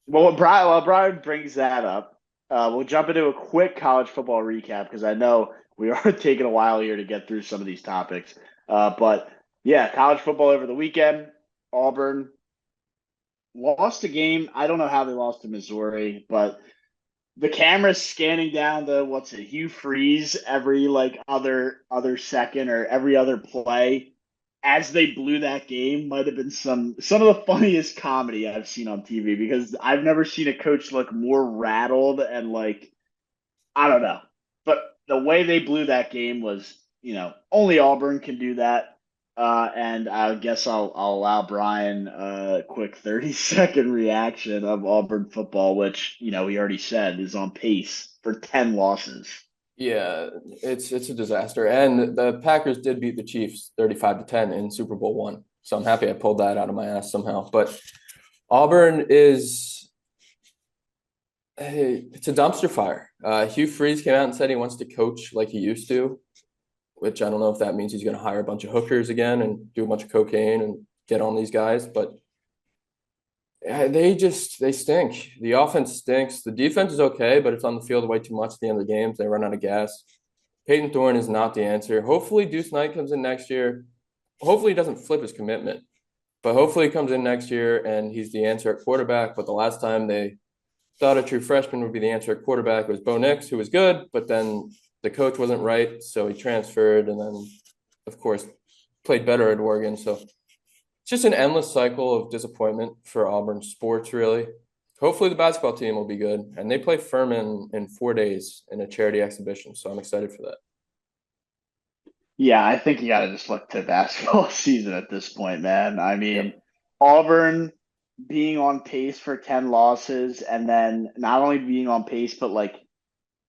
Well, while Brian brings that up, we'll jump into a quick college football recap because I know we are taking a while here to get through some of these topics. But yeah, college football over the weekend. Auburn lost a game. I don't know how they lost to Missouri, but the camera's scanning down the what's it, Hugh Freeze every like other second or every other play as they blew that game might have been some of the funniest comedy I've seen on TV because I've never seen a coach look more rattled and like I don't know. But the way they blew that game was, only Auburn can do that. And I guess I'll allow Brian a quick 30-second reaction of Auburn football, which, he already said is on pace for 10 losses. Yeah, it's a disaster. And the Packers did beat the Chiefs 35-10 in Super Bowl one. So I'm happy I pulled that out of my ass somehow. But Auburn is it's a dumpster fire. Hugh Freeze came out and said he wants to coach like he used to, which I don't know if that means he's going to hire a bunch of hookers again and do a bunch of cocaine and get on these guys. But they stink. The offense stinks. The defense is okay, but it's on the field way too much at the end of the games. They run out of gas. Peyton Thorne is not the answer. Hopefully Deuce Knight comes in next year. Hopefully he doesn't flip his commitment, but hopefully he comes in next year and he's the answer at quarterback. But the last time they thought a true freshman would be the answer at quarterback was Bo Nix, who was good, but then the coach wasn't right, so he transferred and then, of course, played better at Oregon. So it's just an endless cycle of disappointment for Auburn sports, really. Hopefully the basketball team will be good, and they play Furman in 4 days in a charity exhibition, so I'm excited for that. Yeah, I think you got to just look to basketball season at this point, man. I mean, Yep. Auburn being on pace for 10 losses and then not only being on pace, but like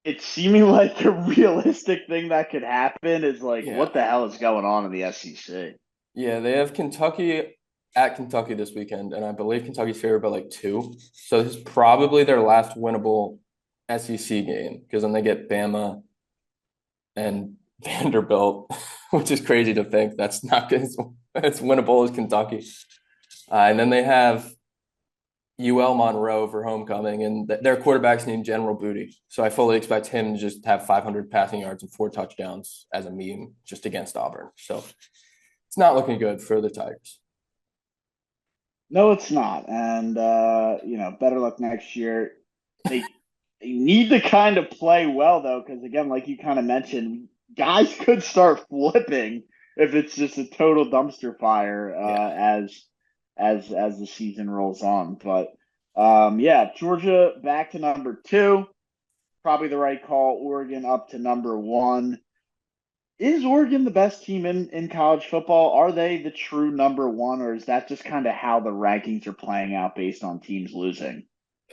it's seeming like a realistic thing that could happen is like, Yeah. what the hell is going on in the SEC? Yeah, they have Kentucky at Kentucky this weekend, and I believe Kentucky's favored by like 2. So this is probably their last winnable SEC game because then they get Bama and Vanderbilt, which is crazy to think that's not good. It's winnable as Kentucky. And then they have UL Monroe for homecoming, and their quarterback's named General Booty. So I fully expect him to just have 500 passing yards and 4 touchdowns as a meme just against Auburn. So it's not looking good for the Tigers. No, it's not. And better luck next year. They they need to kind of play well though, because again, like you kind of mentioned, guys could start flipping if it's just a total dumpster fire Yeah. as the season rolls on. But yeah, Georgia back to number two, probably the right call. Oregon up to number one. Is Oregon the best team in college football? Are they the true number one, or is that just kind of how the rankings are playing out based on teams losing?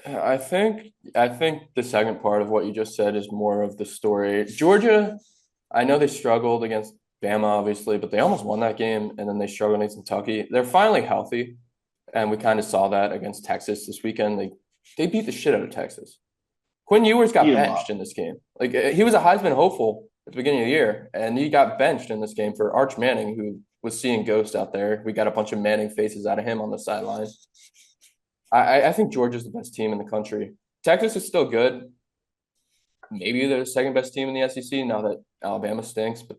I think the second part of what you just said is more of the story. Georgia, I know they struggled against Bama, obviously, but they almost won that game, and then they struggled against Kentucky. They're finally healthy, and we kind of saw that against Texas this weekend. They beat the shit out of Texas. Quinn Ewers got Beat 'em benched up. in this game. Like he was a Heisman hopeful at the beginning of the year, and he got benched in this game for Arch Manning, who was seeing ghosts out there. We got a bunch of Manning faces out of him on the sideline. I think Georgia's the best team in the country. Texas is still good. Maybe they're the second best team in the SEC now that Alabama stinks. But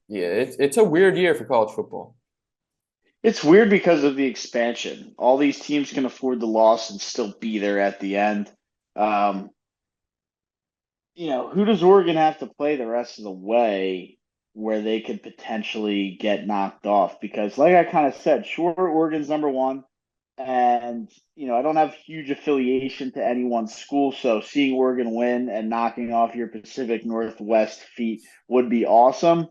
yeah, it's a weird year for college football. It's weird because of the expansion. All these teams can afford the loss and still be there at the end. Um, who does Oregon have to play the rest of the way where they could potentially get knocked off? Because, like I kind of said, sure, Oregon's number one, and I don't have huge affiliation to any one school, so seeing Oregon win and knocking off your Pacific Northwest feat would be awesome.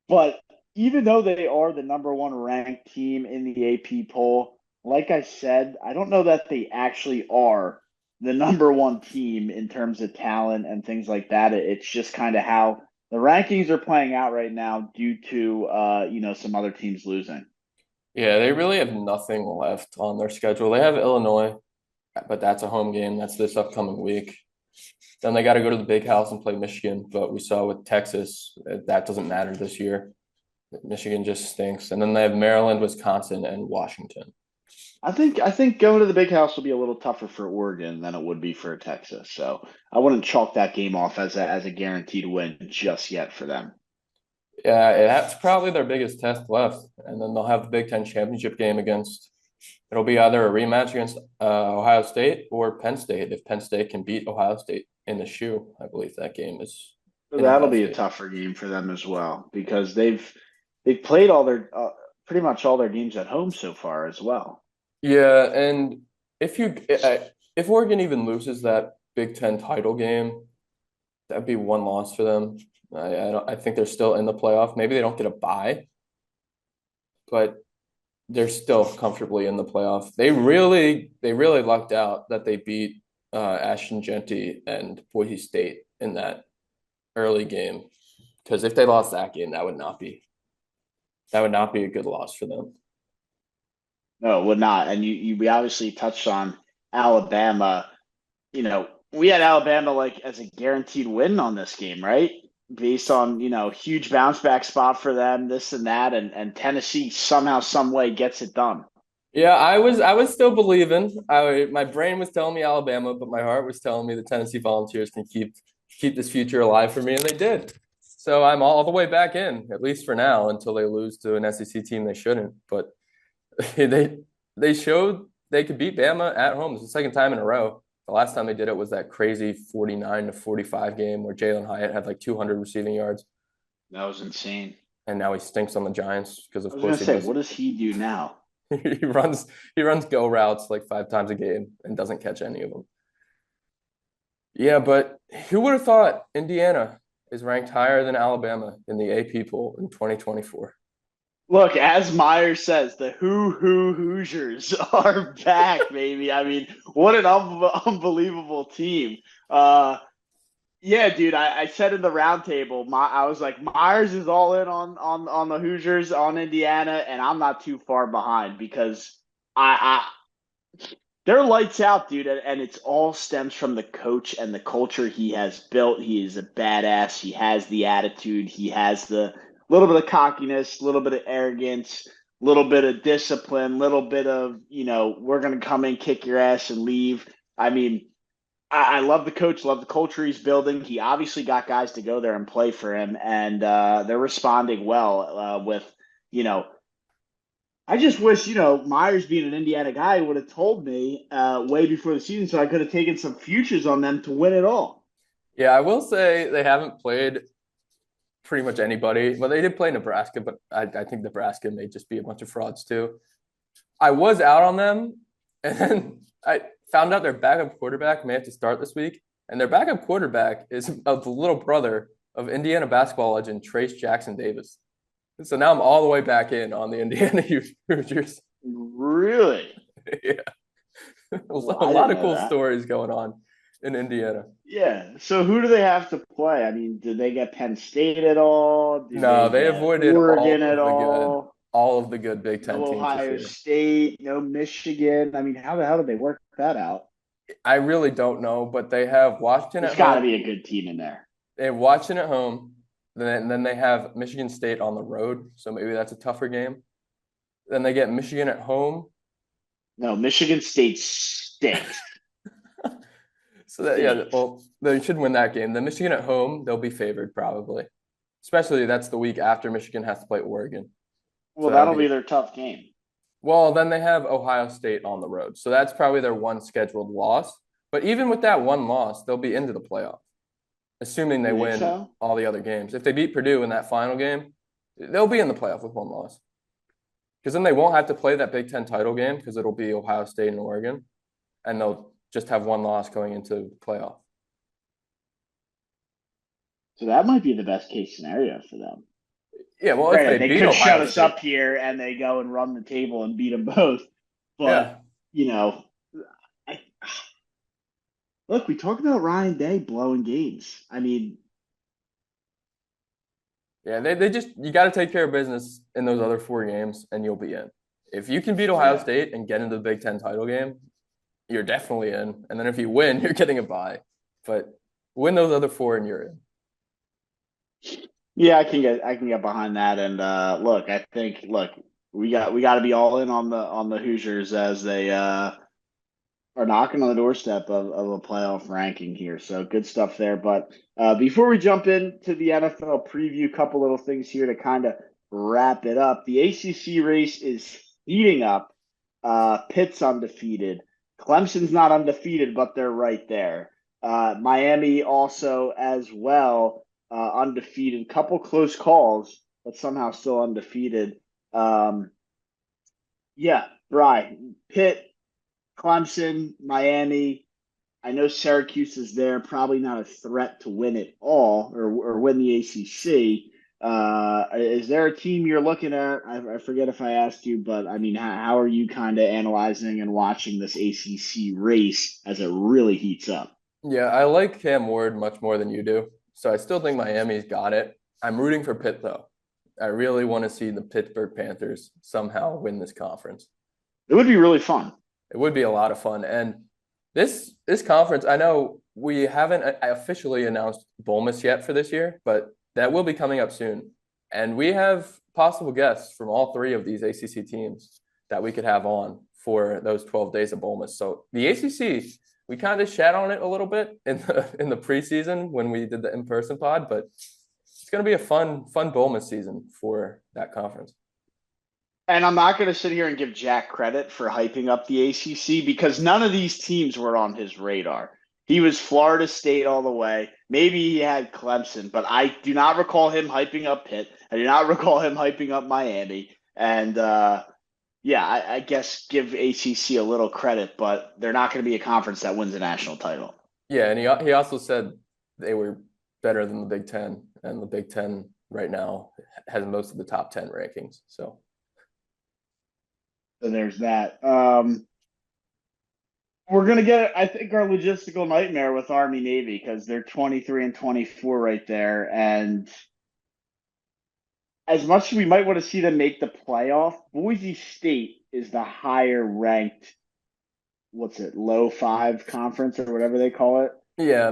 But even though they are the number one ranked team in the AP poll, like I said, I don't know that they actually are the number one team in terms of talent and things like that. It's just kind of how the rankings are playing out right now due to some other teams losing. Yeah, they really have nothing left on their schedule. They have Illinois, but that's a home game. That's this upcoming week. Then they got to go to the big house and play Michigan. But we saw with Texas, that doesn't matter this year. Michigan just stinks. And then they have Maryland, Wisconsin, and Washington. I think going to the big house will be a little tougher for Oregon than it would be for Texas. So I wouldn't chalk that game off as a guaranteed win just yet for them. Yeah, that's probably their biggest test left. And then they'll have the Big Ten championship game against, it'll be either a rematch against Ohio State or Penn State. If Penn State can beat Ohio State in the shoe, I believe that game is So in that'll Ohio be a State. tougher game for them as well because they've played all their pretty much all their games at home so far as well. Yeah, and if you if Oregon even loses that Big Ten title game, that'd be one loss for them. I think they're still in the playoff. Maybe they don't get a bye, but they're still comfortably in the playoff. They really lucked out that they beat Ashton Genty and Boise State in that early game. Because if they lost that game, that would not be That would not be a good loss for them. No, it would not. And we obviously touched on Alabama. We had Alabama like as a guaranteed win on this game, right? Based on, huge bounce back spot for them, this and that, and Tennessee somehow, some way gets it done. Yeah, I was still believing. My brain was telling me Alabama, but my heart was telling me the Tennessee Volunteers can keep this future alive for me, and they did. So I'm all the way back in, at least for now, until they lose to an SEC team they shouldn't. But they they showed they could beat Bama at home. It's the second time in a row. The last time they did it was that crazy 49-45 game where Jalen Hyatt had like 200 receiving yards, That was insane. and now he stinks on the Giants because I of was gonna course he say, does. what does he do now? He runs go routes like 5 times a game and doesn't catch any of them. Yeah, but who would have thought Indiana is ranked higher than Alabama in the AP poll in 2024? Look, as Myers says, the Hoosiers are back, baby. I mean, what an unbelievable team. Yeah, dude, I said in the roundtable, I was like, Myers is all in on the Hoosiers on Indiana, and I'm not too far behind because they're lights out, dude, and it's all stems from the coach and the culture he has built. He is a badass. He has the attitude. He has the little bit of cockiness, little bit of arrogance, little bit of discipline, little bit of, we're gonna come in, kick your ass, and leave. I mean, I love the coach, love the culture he's building. He obviously got guys to go there and play for him, and they're responding well with, you know, I just wish, Myers being an Indiana guy would have told me way before the season so I could have taken some futures on them to win it all. Yeah, I will say they haven't played pretty much anybody. Well, they did play Nebraska, but I think Nebraska may just be a bunch of frauds too. I was out on them, and then I found out their backup quarterback may have to start this week, and their backup quarterback is the little brother of Indiana basketball legend Trace Jackson Davis. So now I'm all the way back in on the Indiana Hoosiers. Really? Yeah, a Well, I lot didn't of know cool that. stories going on in Indiana. Yeah. So who do they have to play? I mean, did they get Penn State at all? Do No, they they get avoided Oregon at all? all of the good Big No Ten teams this Ohio year. State, no Michigan. I mean, how the hell did they work that out? I really don't know, but they have Washington There's at got to home. be a good team in there. They have Washington at home. Then they have Michigan State on the road, so maybe that's a tougher game. Then they get Michigan at home. No, Michigan State stinks. So that yeah, well, they should win that game. Then Michigan at home, they'll be favored probably. Especially that's the week after Michigan has to play Oregon. So Well, that'll that'll be be their tough game. well, then they have Ohio State on the road. So that's probably their one scheduled loss. But even with that one loss, they'll be into the playoff, assuming they You think win so? all the other games. If they beat Purdue in that final game, they'll be in the playoff with one loss. Because then they won't have to play that Big Ten title game because it'll be Ohio State and Oregon, and they'll just have one loss going into the playoff. So that might be the best case scenario for them. Yeah, well, if they Granted, they beat could shut Ohio us State, up here and they go and run the table and beat them both. But, yeah, you know, I, look, we talk about Ryan Day blowing games. I mean, yeah, they just you got to take care of business in those other 4 games, and you'll be in. If you can beat Ohio yeah. State and get into the Big Ten title game, you're definitely in. And then if you win, you're getting a bye. But win those other 4 and you're in. Yeah, I can get behind that. And look, I think we got to be all in on the Hoosiers as they are knocking on the doorstep of a playoff ranking here. So good stuff there. But before we jump into the NFL preview, a couple little things here to kind of wrap it up. The ACC race is heating up. Pitt's undefeated. Clemson's not undefeated, but they're right there. Miami also as well, undefeated. Couple close calls, but somehow still undefeated. Um, yeah, Bry, Pitt, Clemson, Miami. I know Syracuse is there, probably not a threat to win it all or win the ACC. Is there a team you're looking at? I forget if I asked you, but I mean, how are you kind of analyzing and watching this ACC race as it really heats up? Yeah, I like Cam Ward much more than you do. So I still think Miami's got it. I'm rooting for Pitt though. I really want to see the Pittsburgh Panthers somehow win this conference. It would be really fun. It would be a lot of fun. And this conference, I know we haven't officially announced Bournemouth yet for this year, but that will be coming up soon. And we have possible guests from all three of these ACC teams that we could have on for those 12 days of Bournemouth. So the ACC, we kind of shat on it a little bit in the preseason when we did the in-person pod, but it's going to be a fun Bournemouth season for that conference. And I'm not going to sit here and give Jack credit for hyping up the ACC because none of these teams were on his radar. He was Florida State all the way. Maybe he had Clemson, but I do not recall him hyping up Pitt. I do not recall him hyping up Miami. And I guess give ACC a little credit, but they're not going to be a conference that wins a national title. Yeah, and he also said they were better than the Big Ten, and the Big Ten right now has most of the top 10 rankings. So there's that. We're going to get, I think, our logistical nightmare with Army Navy because they're 23 and 24 right there. And as much as we might want to see them make the playoff, Boise State is the higher ranked, low 5 conference or whatever they call it. Yeah,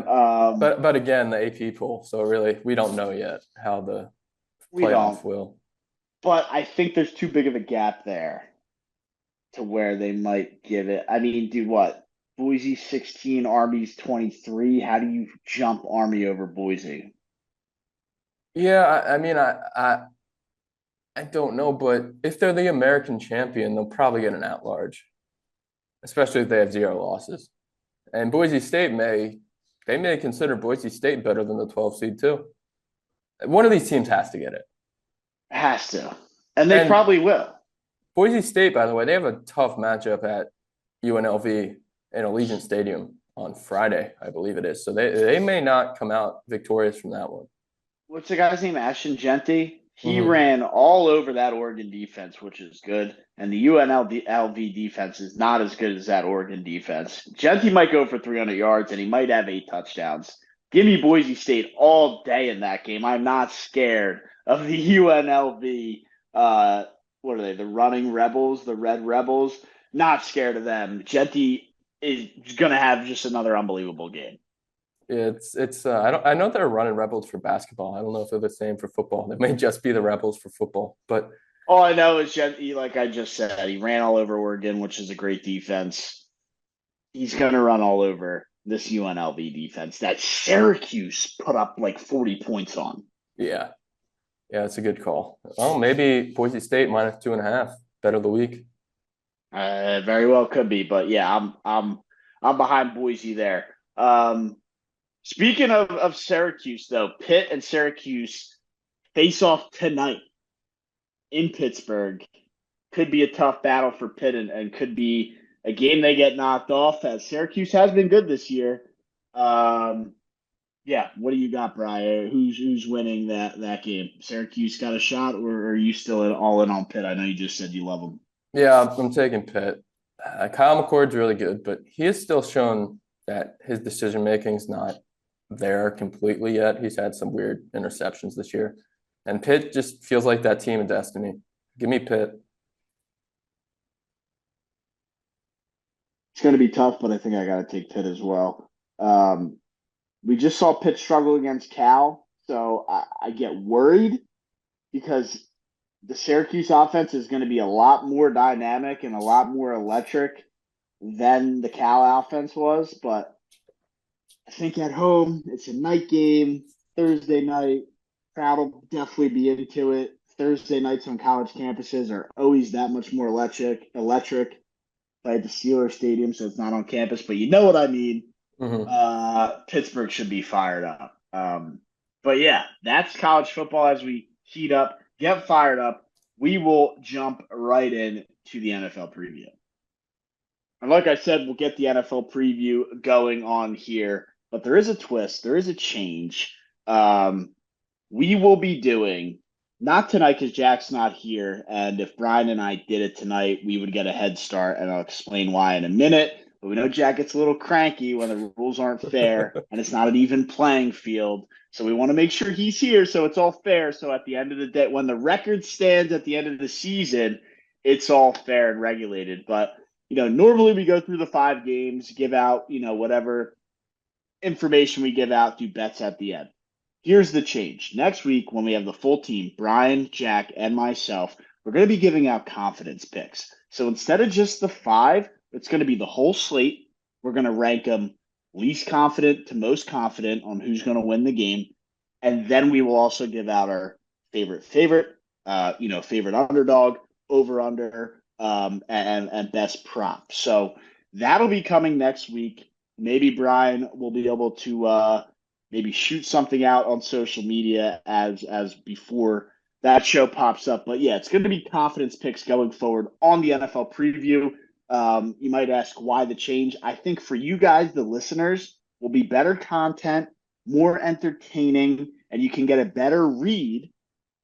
but again, the AP pool. So really, we don't know yet how the playoff will. But I think there's too big of a gap there to where they might give it. I mean, dude, what? Boise 16, Army's 23. How do you jump Army over Boise? Yeah, I mean, I don't know, but if they're the American champion, they'll probably get an at-large, especially if they have 0 losses. And Boise State may consider Boise State better than the 12 seed too. One of these teams has to get it. Has to. And they probably will. Boise State, by the way, they have a tough matchup at UNLV in Allegiant Stadium on Friday, I believe it is. So they may not come out victorious from that one. What's the guy's name? Ashton Genty? He ran all over that Oregon defense, which is good. And the UNLV defense is not as good as that Oregon defense. Genty might go for 300 yards, and he might have 8 touchdowns. Give me Boise State all day in that game. I'm not scared of the UNLV. What are they? The Running Rebels, the Red Rebels. Not scared of them. Genty is going to have just another unbelievable game. It's I know they're running Rebels for basketball. I don't know if they're the same for football. They may just be the Rebels for football. But all I know is Genty, like I just said, he ran all over Oregon, which is a great defense. He's going to run all over this UNLV defense that Syracuse put up like 40 points on. Yeah, it's a good call. Oh, maybe Boise State minus 2.5. Bet of the week. Very well could be, but yeah, I'm behind Boise there. Speaking of Syracuse, though, Pitt and Syracuse face off tonight in Pittsburgh. Could be a tough battle for Pitt and could be a game they get knocked off, as Syracuse has been good this year. What do you got, Brian? Who's winning that game? Syracuse got a shot, or are you still all in on Pitt? I know you just said you love them. Yeah, I'm taking Pitt. Kyle McCord's really good, but he has still shown that his decision-making is not there completely yet. He's had some weird interceptions this year. And Pitt just feels like that team of destiny. Give me Pitt. It's going to be tough, but I think I got to take Pitt as well. We just saw Pitt struggle against Cal, so I get worried because the Syracuse offense is going to be a lot more dynamic and a lot more electric than the Cal offense was. But I think at home, it's a night game, Thursday night. Crowd will definitely be into it. Thursday nights on college campuses are always that much more electric. Played the Steelers Stadium, so it's not on campus, but you know what I mean. Pittsburgh should be fired up. But yeah, that's college football as we heat up, get fired up. We will jump right in to the NFL preview. And like I said, we'll get the NFL preview going on here, but there is a twist. There is a change. We will be doing, not tonight because Jack's not here, and if Brian and I did it tonight, we would get a head start, and I'll explain why in a minute. But we know Jack gets a little cranky when the rules aren't fair and it's not an even playing field. So we want to make sure he's here so it's all fair. So at the end of the day, when the record stands at the end of the season, it's all fair and regulated. But, normally we go through the 5 games, give out, whatever information we give out, do bets at the end. Here's the change. Next week, when we have the full team, Brian, Jack, and myself, we're going to be giving out confidence picks. So instead of just the 5, it's going to be the whole slate. We're going to rank them least confident to most confident on who's going to win the game. And then we will also give out our favorite, favorite underdog, over under, and best prop. So that'll be coming next week. Maybe Brian will be able to maybe shoot something out on social media as before that show pops up. But yeah, it's going to be confidence picks going forward on the NFL preview. You might ask why the change. I think for you guys, the listeners, will be better content, more entertaining, and you can get a better read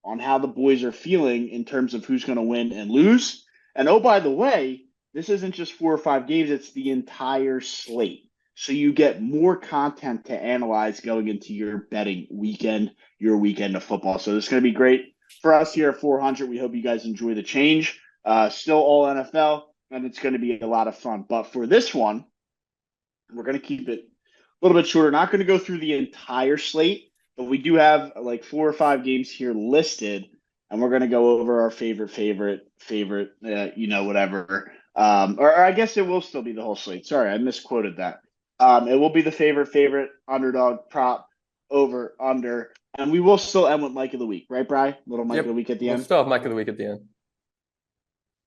on how the boys are feeling in terms of who's going to win and lose. And oh, by the way, this isn't just 4 or 5 games, it's the entire slate. So you get more content to analyze going into your betting weekend, your weekend of football. So this is going to be great for us here at 400. We hope you guys enjoy the change. Still all NFL, and it's going to be a lot of fun. But for this one, we're going to keep it a little bit shorter. Not going to go through the entire slate, but we do have like 4 or 5 games here listed, and we're going to go over our favorite, whatever. Or I guess it will still be the whole slate. Sorry, I misquoted that. It will be the favorite, underdog, prop, over, under, and we will still end with Mike of the Week, right, Bri? Little Mike of the Week at the end. We'll still have Mike of the Week at the end.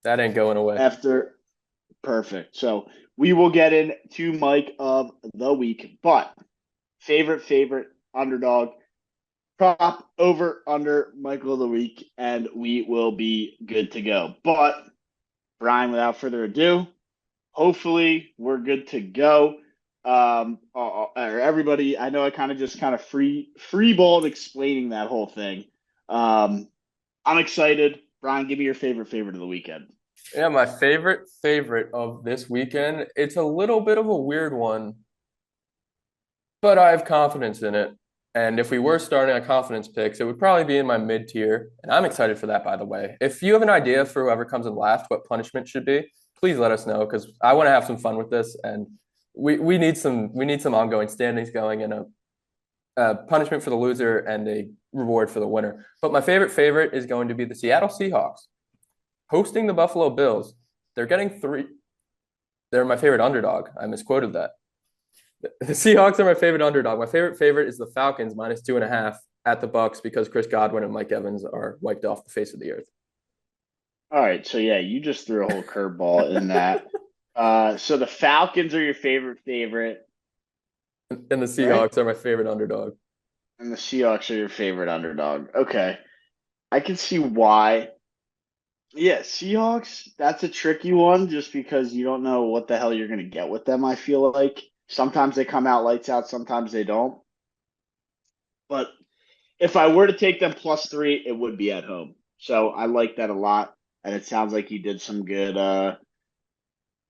That ain't going away. Perfect. So we will get into Mike of the Week, but favorite, underdog, prop, over, under, Michael of the Week, and we will be good to go. But Brian, without further ado, hopefully we're good to go. Everybody, I know I kind of free-balled explaining that whole thing. I'm excited. Brian, give me your favorite of the weekend. Yeah, my favorite of this weekend. It's a little bit of a weird one, but I have confidence in it. And if we were starting on confidence picks, it would probably be in my mid-tier. And I'm excited for that, by the way. If you have an idea for whoever comes in last, what punishment should be, please let us know, because I want to have some fun with this. And we need some ongoing standings going, and a punishment for the loser and a reward for the winner. But my favorite is going to be the Seattle Seahawks hosting the Buffalo Bills. They're getting 3. They're my favorite underdog. I misquoted that. The Seahawks are my favorite underdog. My favorite is the Falcons -2.5 at the Bucks, because Chris Godwin and Mike Evans are wiped off the face of the earth. All right, so yeah, you just threw a whole curveball in that. So the Falcons are your favorite, and the Seahawks are my favorite underdog. And the Seahawks are your favorite underdog. Okay, I can see why. Yeah, Seahawks, that's a tricky one just because you don't know what the hell you're going to get with them, I feel like. Sometimes they come out lights out, sometimes they don't. But if I were to take them +3, it would be at home. So I like that a lot, and it sounds like you did some good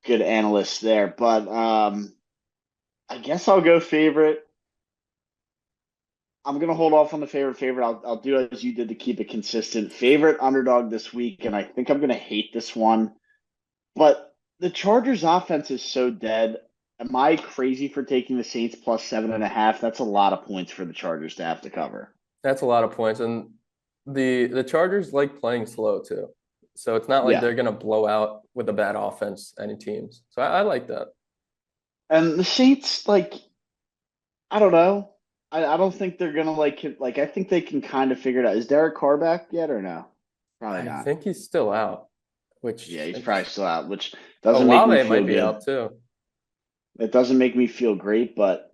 analysts there. But I guess I'll go favorite. I'm going to hold off on the favorite. I'll do as you did to keep it consistent. Favorite underdog this week, and I think I'm going to hate this one. But the Chargers offense is so dead. Am I crazy for taking the Saints +7.5? That's a lot of points for the Chargers to have to cover. That's a lot of points. And the Chargers like playing slow too. So it's not like they're going to blow out with a bad offense any teams. So I like that. And the Saints, I don't know. I don't think they're gonna I think they can kind of figure it out. Is Derek Carr back yet or no? Probably not. I think he's still out. He's probably still out, which doesn't make me feel might good. Be out too. It doesn't make me feel great, but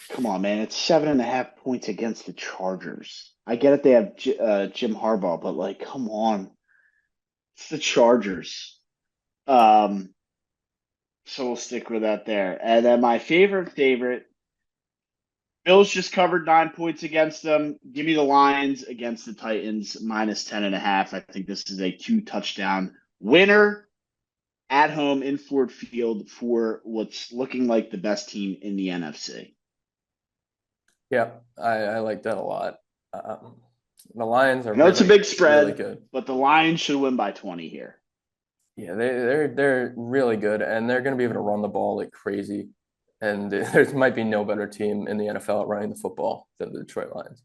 come on, man, it's 7.5 points against the Chargers. I get it; they have Jim Harbaugh, but come on, it's the Chargers. So we'll stick with that there. And then my favorite. Bills just covered 9 points against them. Give me the Lions against the Titans -10.5. I think this is a 2-touchdown winner. at home in Ford Field for what's looking like the best team in the NFC. Yeah, I like that a lot. Um, the Lions are I know it's a really, big really spread, good. but the Lions should win by 20 here. Yeah, they're really good, and they're going to be able to run the ball like crazy. And there might be no better team in the NFL at running the football than the Detroit Lions.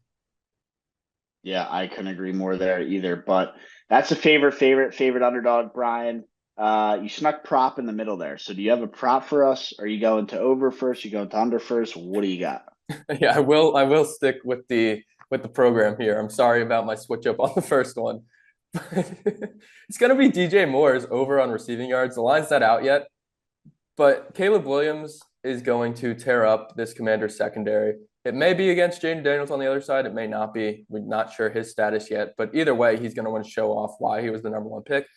Yeah, I couldn't agree more there either. But that's a favorite underdog, Brian. You snuck prop in the middle there. So do you have a prop for us? Are you going to over first? You going to under first? What do you got? Yeah, I will stick with the program here. I'm sorry about my switch up on the first one. It's gonna be DJ Moore's over on receiving yards. The line's not out yet, but Caleb Williams is going to tear up this Commander secondary. It may be against Jaden Daniels on the other side. It may not be. We're not sure his status yet, but either way, he's going to want to show off why he was the number one pick.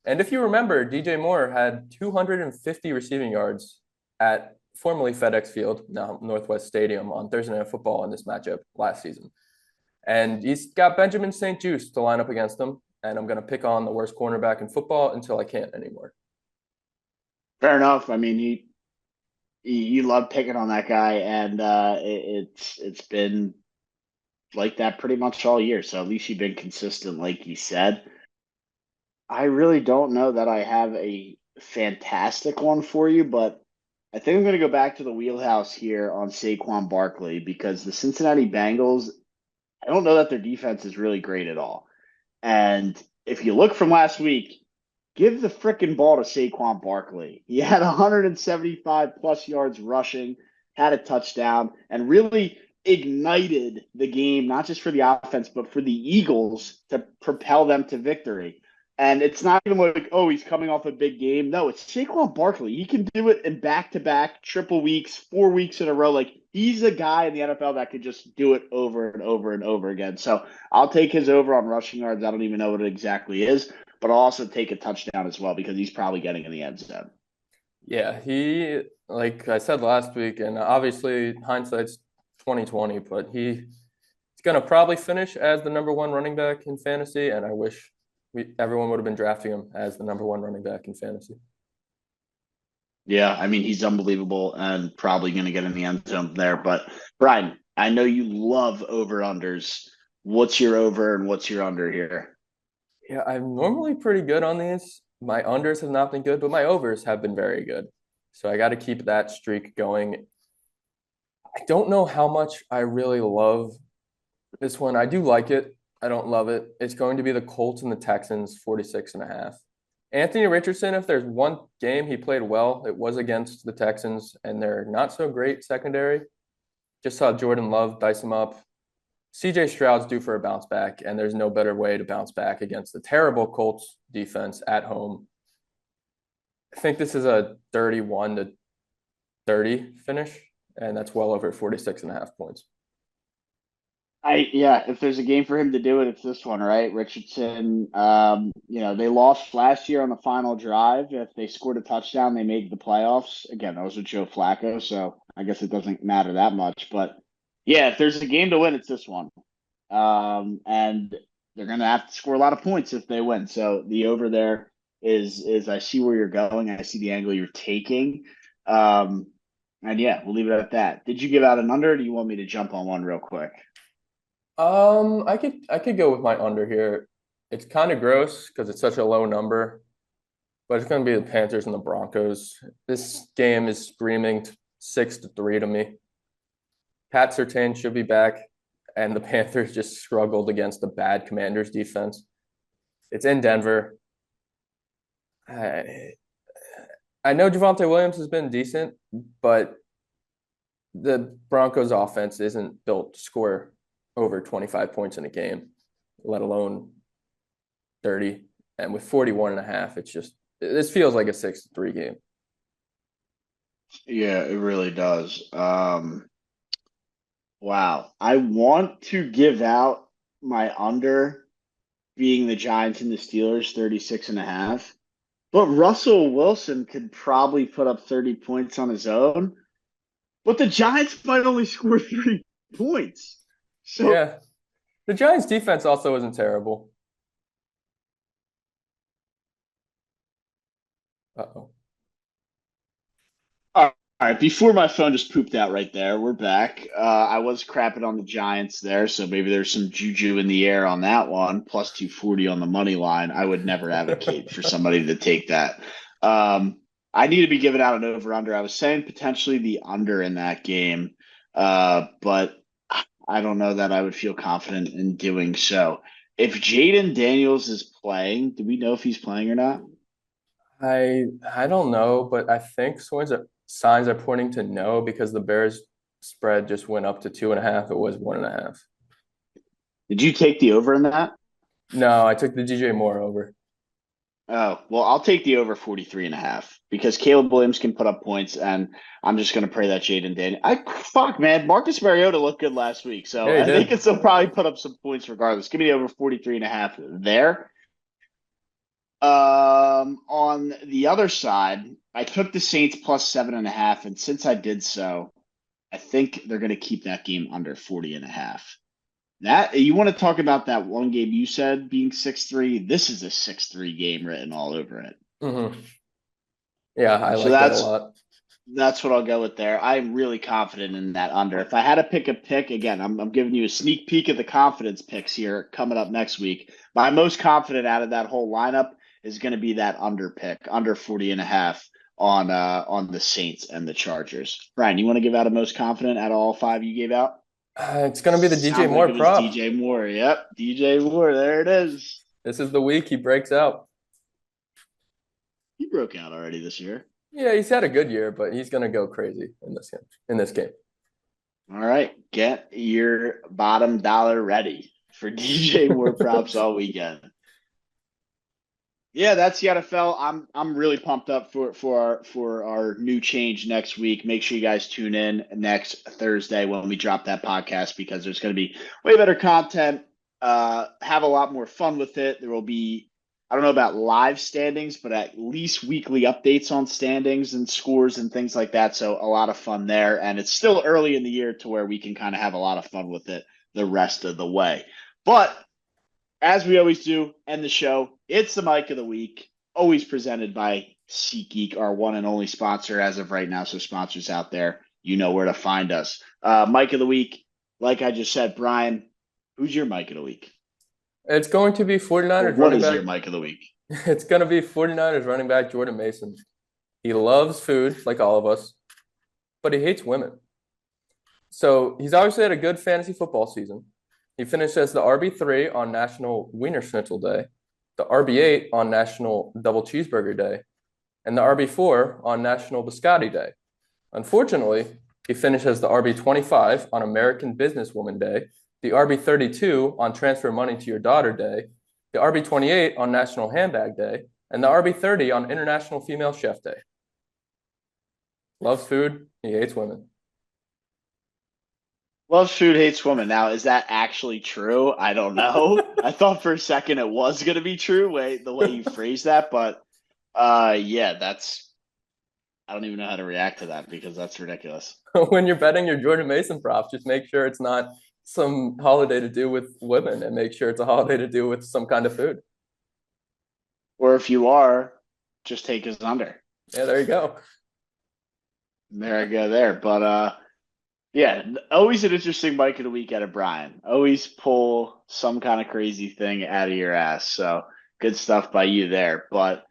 And if you remember, DJ Moore had 250 receiving yards at formerly FedEx Field, now Northwest Stadium, on Thursday Night Football in this matchup last season. And he's got Benjamin St. Juste to line up against him. And I'm going to pick on the worst cornerback in football until I can't anymore. Fair enough. I mean, you love picking on that guy, and it's been like that pretty much all year. So at least you've been consistent, like you said. I really don't know that I have a fantastic one for you, but I think I'm going to go back to the wheelhouse here on Saquon Barkley because the Cincinnati Bengals, I don't know that their defense is really great at all. And if you look from last week, give the frickin' ball to Saquon Barkley. He had 175 plus yards rushing, had a touchdown, and really ignited the game, not just for the offense, but for the Eagles to propel them to victory. And it's not even like, oh, he's coming off a big game. No, it's Saquon Barkley. He can do it in back-to-back, triple weeks, 4 weeks in a row. Like, he's a guy in the NFL that could just do it over and over and over again. So I'll take his over on rushing yards. I don't even know what it exactly is, but I'll also take a touchdown as well because he's probably getting in the end zone. Yeah, he, like I said last week, and obviously hindsight's 2020, but he's going to probably finish as the number one running back in fantasy, and I wish everyone would have been drafting him as the number one running back in fantasy. Yeah, I mean, he's unbelievable and probably going to get in the end zone there. But Brian, I know you love over-unders. What's your over and what's your under here? Yeah, I'm normally pretty good on these. My unders have not been good, but my overs have been very good. So I got to keep that streak going. I don't know how much I really love this one. I do like it. I don't love it. It's going to be the Colts and the Texans, 46.5. Anthony Richardson, if there's one game he played well, it was against the Texans, and they're not so great secondary. Just saw Jordan Love dice him up. CJ Stroud's due for a bounce back, and there's no better way to bounce back against the terrible Colts defense at home. I think this is a 31-30 finish, and that's well over 46.5 points. Yeah, if there's a game for him to do it, it's this one, right? Richardson, they lost last year on the final drive. If they scored a touchdown, they made the playoffs. Again, that was with Joe Flacco, so I guess it doesn't matter that much. But yeah, if there's a game to win, it's this one. And they're gonna have to score a lot of points if they win. So the over there is I see where you're going. I see the angle you're taking. And yeah, we'll leave it at that. Did you give out an under, or do you want me to jump on one real quick? I could go with my under here. It's kind of gross because it's such a low number, but it's going to be the Panthers and the Broncos. This game is screaming 6-3 to me. Pat Surtain should be back, and the Panthers just struggled against a bad Commanders defense. It's in Denver. I know Javonte Williams has been decent, but the Broncos offense isn't built to score over 25 points in a game, let alone 30. And with 41.5, this feels like a 6-3 game. Yeah, it really does. Wow. I want to give out my under being the Giants and the Steelers, 36.5. But Russell Wilson could probably put up 30 points on his own. But the Giants might only score 3 points. So Yeah. The Giants defense also isn't terrible. Uh-oh. All right, before my phone just pooped out right there, we're back. I was crapping on the Giants there, so maybe there's some juju in the air on that one. Plus 240 on the money line. I would never advocate for somebody to take that. Um, I need to be giving out an over/under. I was saying potentially the under in that game, but I don't know that I would feel confident in doing so. If Jaden Daniels is playing, do we know if he's playing or not? I don't know, but I think signs are pointing to no because the Bears spread just went up to 2.5. It was 1.5. Did you take the over in that? No, I took the DJ Moore over. Oh, well, I'll take the over 43 and a half because Caleb Williams can put up points, and I'm just going to pray that Jaden Daniel. Fuck, man. Marcus Mariota looked good last week, so Yeah, he I think did. it's still probably put up some points regardless. Give me the over 43 and a half there. On the other side, I took the Saints plus 7.5, and since I did so, I think they're going to keep that game under 40 and a half. That you want to talk about that one game you said being 6-3? This is a 6-3 game written all over it. Hmm. Yeah, I So like that a lot. that's what I'll go with there. I'm really confident in that under. If I had to pick a pick, again, I'm giving you a sneak peek of the confidence picks here coming up next week. My most confident out of that whole lineup is going to be that under pick, under 40 and a half on the Saints and the Chargers. Brian, you want to give out a most confident out of all five you gave out? It's gonna be the DJ Sounds like Moore it was prop. DJ Moore. Yep, DJ Moore. There it is. This is the week he breaks out. He broke out already this year. Yeah, he's had a good year, but he's gonna go crazy in this game. In this game. All right, get your bottom dollar ready for DJ Moore props all weekend. Yeah, that's the NFL. I'm really pumped up for our new change next week. Make sure you guys tune in next Thursday when we drop that podcast because there's going to be way better content. Have a lot more fun with it. There will be, I don't know about live standings, but at least weekly updates on standings and scores and things like that. So a lot of fun there. And it's still early in the year to where we can kind of have a lot of fun with it the rest of the way. But as we always do, end the show. It's the mic of the week, always presented by SeatGeek, our one and only sponsor as of right now. So sponsors out there, you know where to find us. Mic of the week, like I just said, Brian, who's your mic of the week? It's going to be Or 49ers what running is back. your mic of the week? It's going to be 49ers running back Jordan Mason. He loves food, like all of us, but he hates women. So he's obviously had a good fantasy football season. He finished as the RB3 on National Wiener Schnitzel Day, the RB8 on National Double Cheeseburger Day, and the RB4 on National Biscotti Day. Unfortunately, he finished as the RB25 on American Businesswoman Day, the RB32 on Transfer Money to Your Daughter Day, the RB28 on National Handbag Day, and the RB30 on International Female Chef Day. Loves food, he hates women. Loves food, hates women. Now, is that actually true? I don't know. I thought for a second it was going to be true, the way you phrased that, but yeah, I don't even know how to react to that because that's ridiculous. When you're betting your Jordan Mason props, just make sure it's not some holiday to do with women and make sure it's a holiday to do with some kind of food. Or if you are, just take his under. Yeah, there you go. There I go there. But yeah, always an interesting mic of the week out of Brian. Always pull some kind of crazy thing out of your ass. So good stuff by you there. But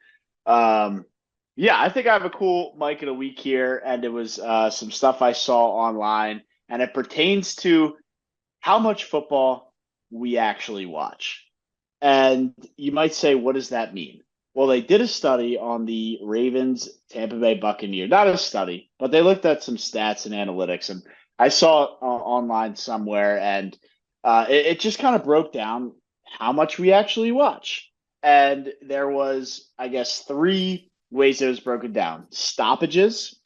yeah, I think I have a cool mic of the week here, and it was some stuff I saw online, and it pertains to how much football we actually watch. And you might say, what does that mean? Well, they did a study on the Ravens Tampa Bay Buccaneers. Not a study, but they looked at some stats and analytics. And I saw it online somewhere, and it just kind of broke down how much we actually watch. And there was, I guess, three ways it was broken down: stoppages,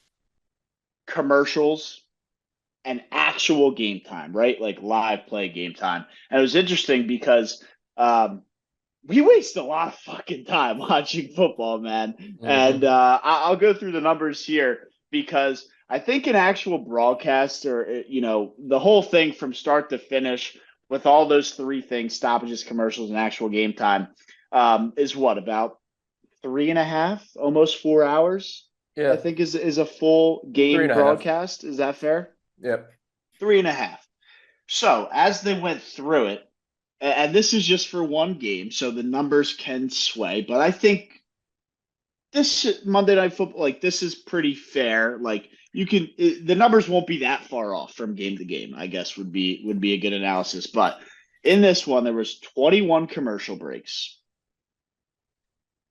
commercials, and actual game time, right? Like live play game time. And it was interesting because we waste a lot of fucking time watching football, man. And Mm-hmm. I'll go through the numbers here because I think an actual broadcast or, the whole thing from start to finish with all those three things, stoppages, commercials, and actual game time, is what, about 3.5, almost 4 hours, I Yeah, think is a full three game and a half. broadcast. Is that fair? Yep. 3.5. So as they went through it, and this is just for one game, so the numbers can sway, but I think this Monday Night Football, like this is pretty fair. Like the numbers won't be that far off from game to game, I guess would be a good analysis. But in this one, there was 21 commercial breaks,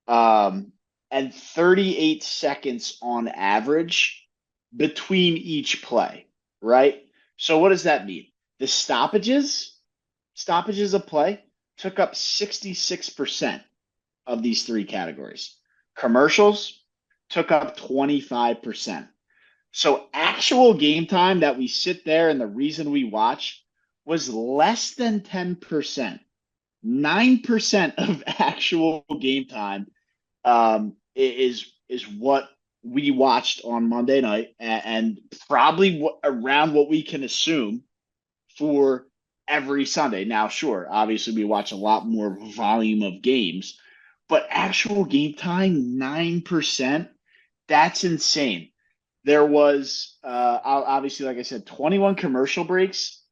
um, and 38 seconds on average between each play, right? So what does that mean? The stoppages of play took up 66% of these three categories. Commercials took up 25%. So actual game time that we sit there and the reason we watch was less than 10%. 9% of actual game time is what we watched on Monday night, and probably around what we can assume for every Sunday. Now, sure, obviously we watch a lot more volume of games, but actual game time, 9%, that's insane. There was obviously, like I said, 21 commercial breaks,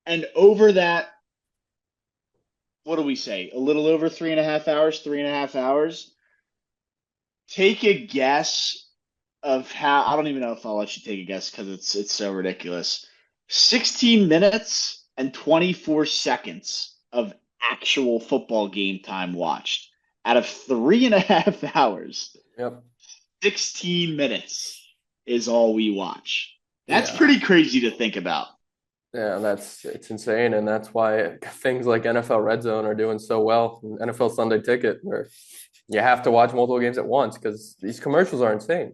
and over that, what do we say? A little over 3.5 hours, 3.5 hours. Take a guess of how. I don't even know if I'll let you take a guess because it's so ridiculous. 16 minutes and 24 seconds of actual football game time watched out of 3.5 hours. Yep. 16 minutes is all we watch. That's Yeah. pretty crazy to think about. Yeah, it's insane, and that's why things like NFL Red Zone are doing so well. NFL Sunday Ticket, where you have to watch multiple games at once because these commercials are insane.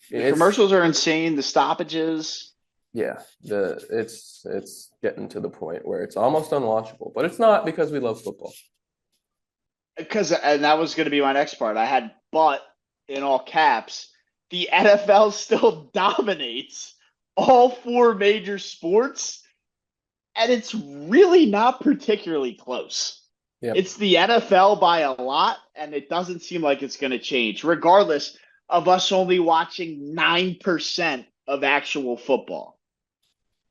The It's commercials are insane. The stoppages. yeah, it's getting to the point where it's almost unwatchable, but it's not because we love football. Because, and that was going to be my next part. I had but in all caps. The NFL still dominates all four major sports, and it's really not particularly close. Yep. It's the NFL by a lot, and it doesn't seem like it's going to change, regardless of us only watching 9% of actual football.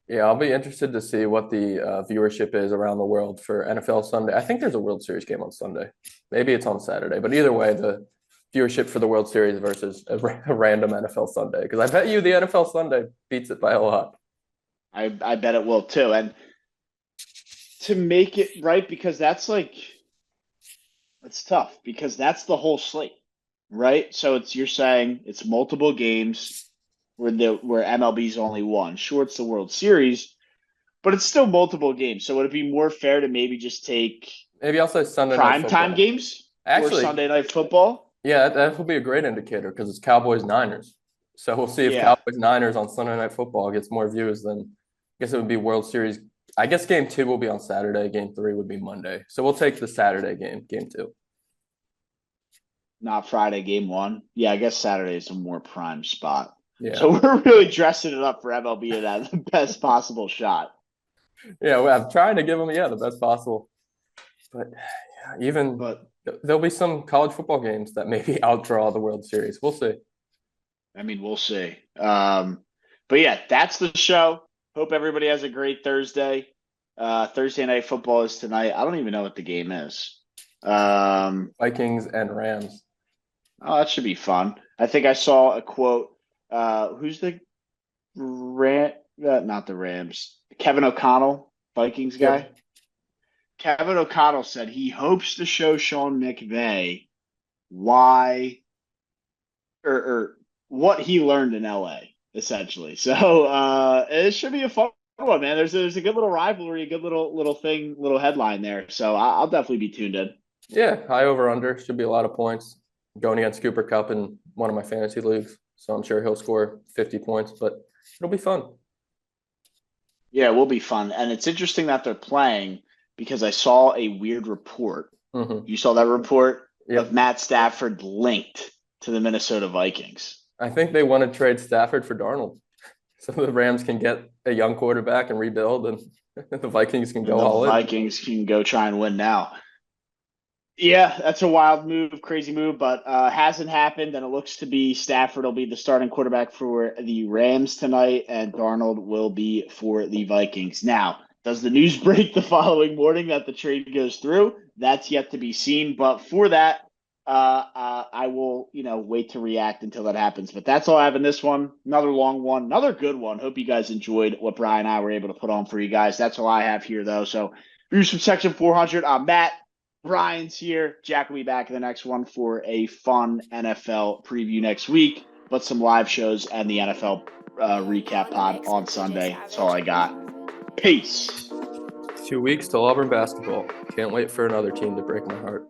Yeah, I'll be interested to see what the viewership is around the world for NFL Sunday. I think there's a World Series game on Sunday. Maybe it's on Saturday, but either way, the viewership for the World Series versus a random NFL Sunday. Because I bet you the NFL Sunday beats it by a lot. I bet it will too. And to make it right, because it's tough because that's the whole slate, right? So you're saying it's multiple games where MLB's only one. Sure, it's the World Series, but it's still multiple games. So would it be more fair to maybe just take Maybe I'll say Sunday Night prime time Football. games or Actually, Sunday Night Football? yeah, that will be a great indicator because it's Cowboys Niners. So we'll see if Yeah, Cowboys Niners on Sunday Night Football gets more views than I guess it would be World Series. I guess game two will be on Saturday. Game three would be Monday. So we'll take the Saturday game two. not Friday, game one. Yeah, I guess Saturday is a more prime spot. Yeah. So we're really dressing it up for MLB to have the best possible shot. Yeah, well, I'm trying to give them the best possible. But yeah, even But there'll be some college football games that maybe outdraw the World Series. We'll see. I mean, we'll see. But yeah, that's the show. Hope everybody has a great Thursday. Thursday night football is tonight. I don't even know what the game is. Vikings and Rams. Oh, that should be fun. I think I saw a quote. Who's the not the Rams? Kevin O'Connell, Vikings guy. Yep. Kevin O'Connell said he hopes to show Sean McVay why or what he learned in LA, essentially. So it should be a fun one, man. There's a good little rivalry, a good little thing, little headline there. So I'll definitely be tuned in. Yeah, high over under. Should be a lot of points. Going against Cooper Kupp in one of my fantasy leagues. So I'm sure he'll score 50 points, but it'll be fun. Yeah, it will be fun. And it's interesting that they're playing because I saw a weird report. Mm-hmm. You saw that report Yep. of Matt Stafford linked to the Minnesota Vikings. I think they want to trade Stafford for Darnold. So the Rams can get a young quarterback and rebuild, and the Vikings can go all in. Vikings can go try and win now. Yeah, that's a wild move, crazy move, but hasn't happened, and it looks to be Stafford will be the starting quarterback for the Rams tonight, and Darnold will be for the Vikings. Now, does the news break the following morning that the trade goes through? That's yet to be seen, but for that, I will, wait to react until that happens. But that's all I have in this one. Another long one, another good one. Hope you guys enjoyed what Brian and I were able to put on for you guys. That's all I have here, though. So, views from Section 400. I'm Matt. Brian's here. Jack will be back in the next one for a fun NFL preview next week, but some live shows and the NFL recap pod on Sunday. That's all I got. Peace. 2 weeks till Auburn basketball. Can't wait for another team to break my heart.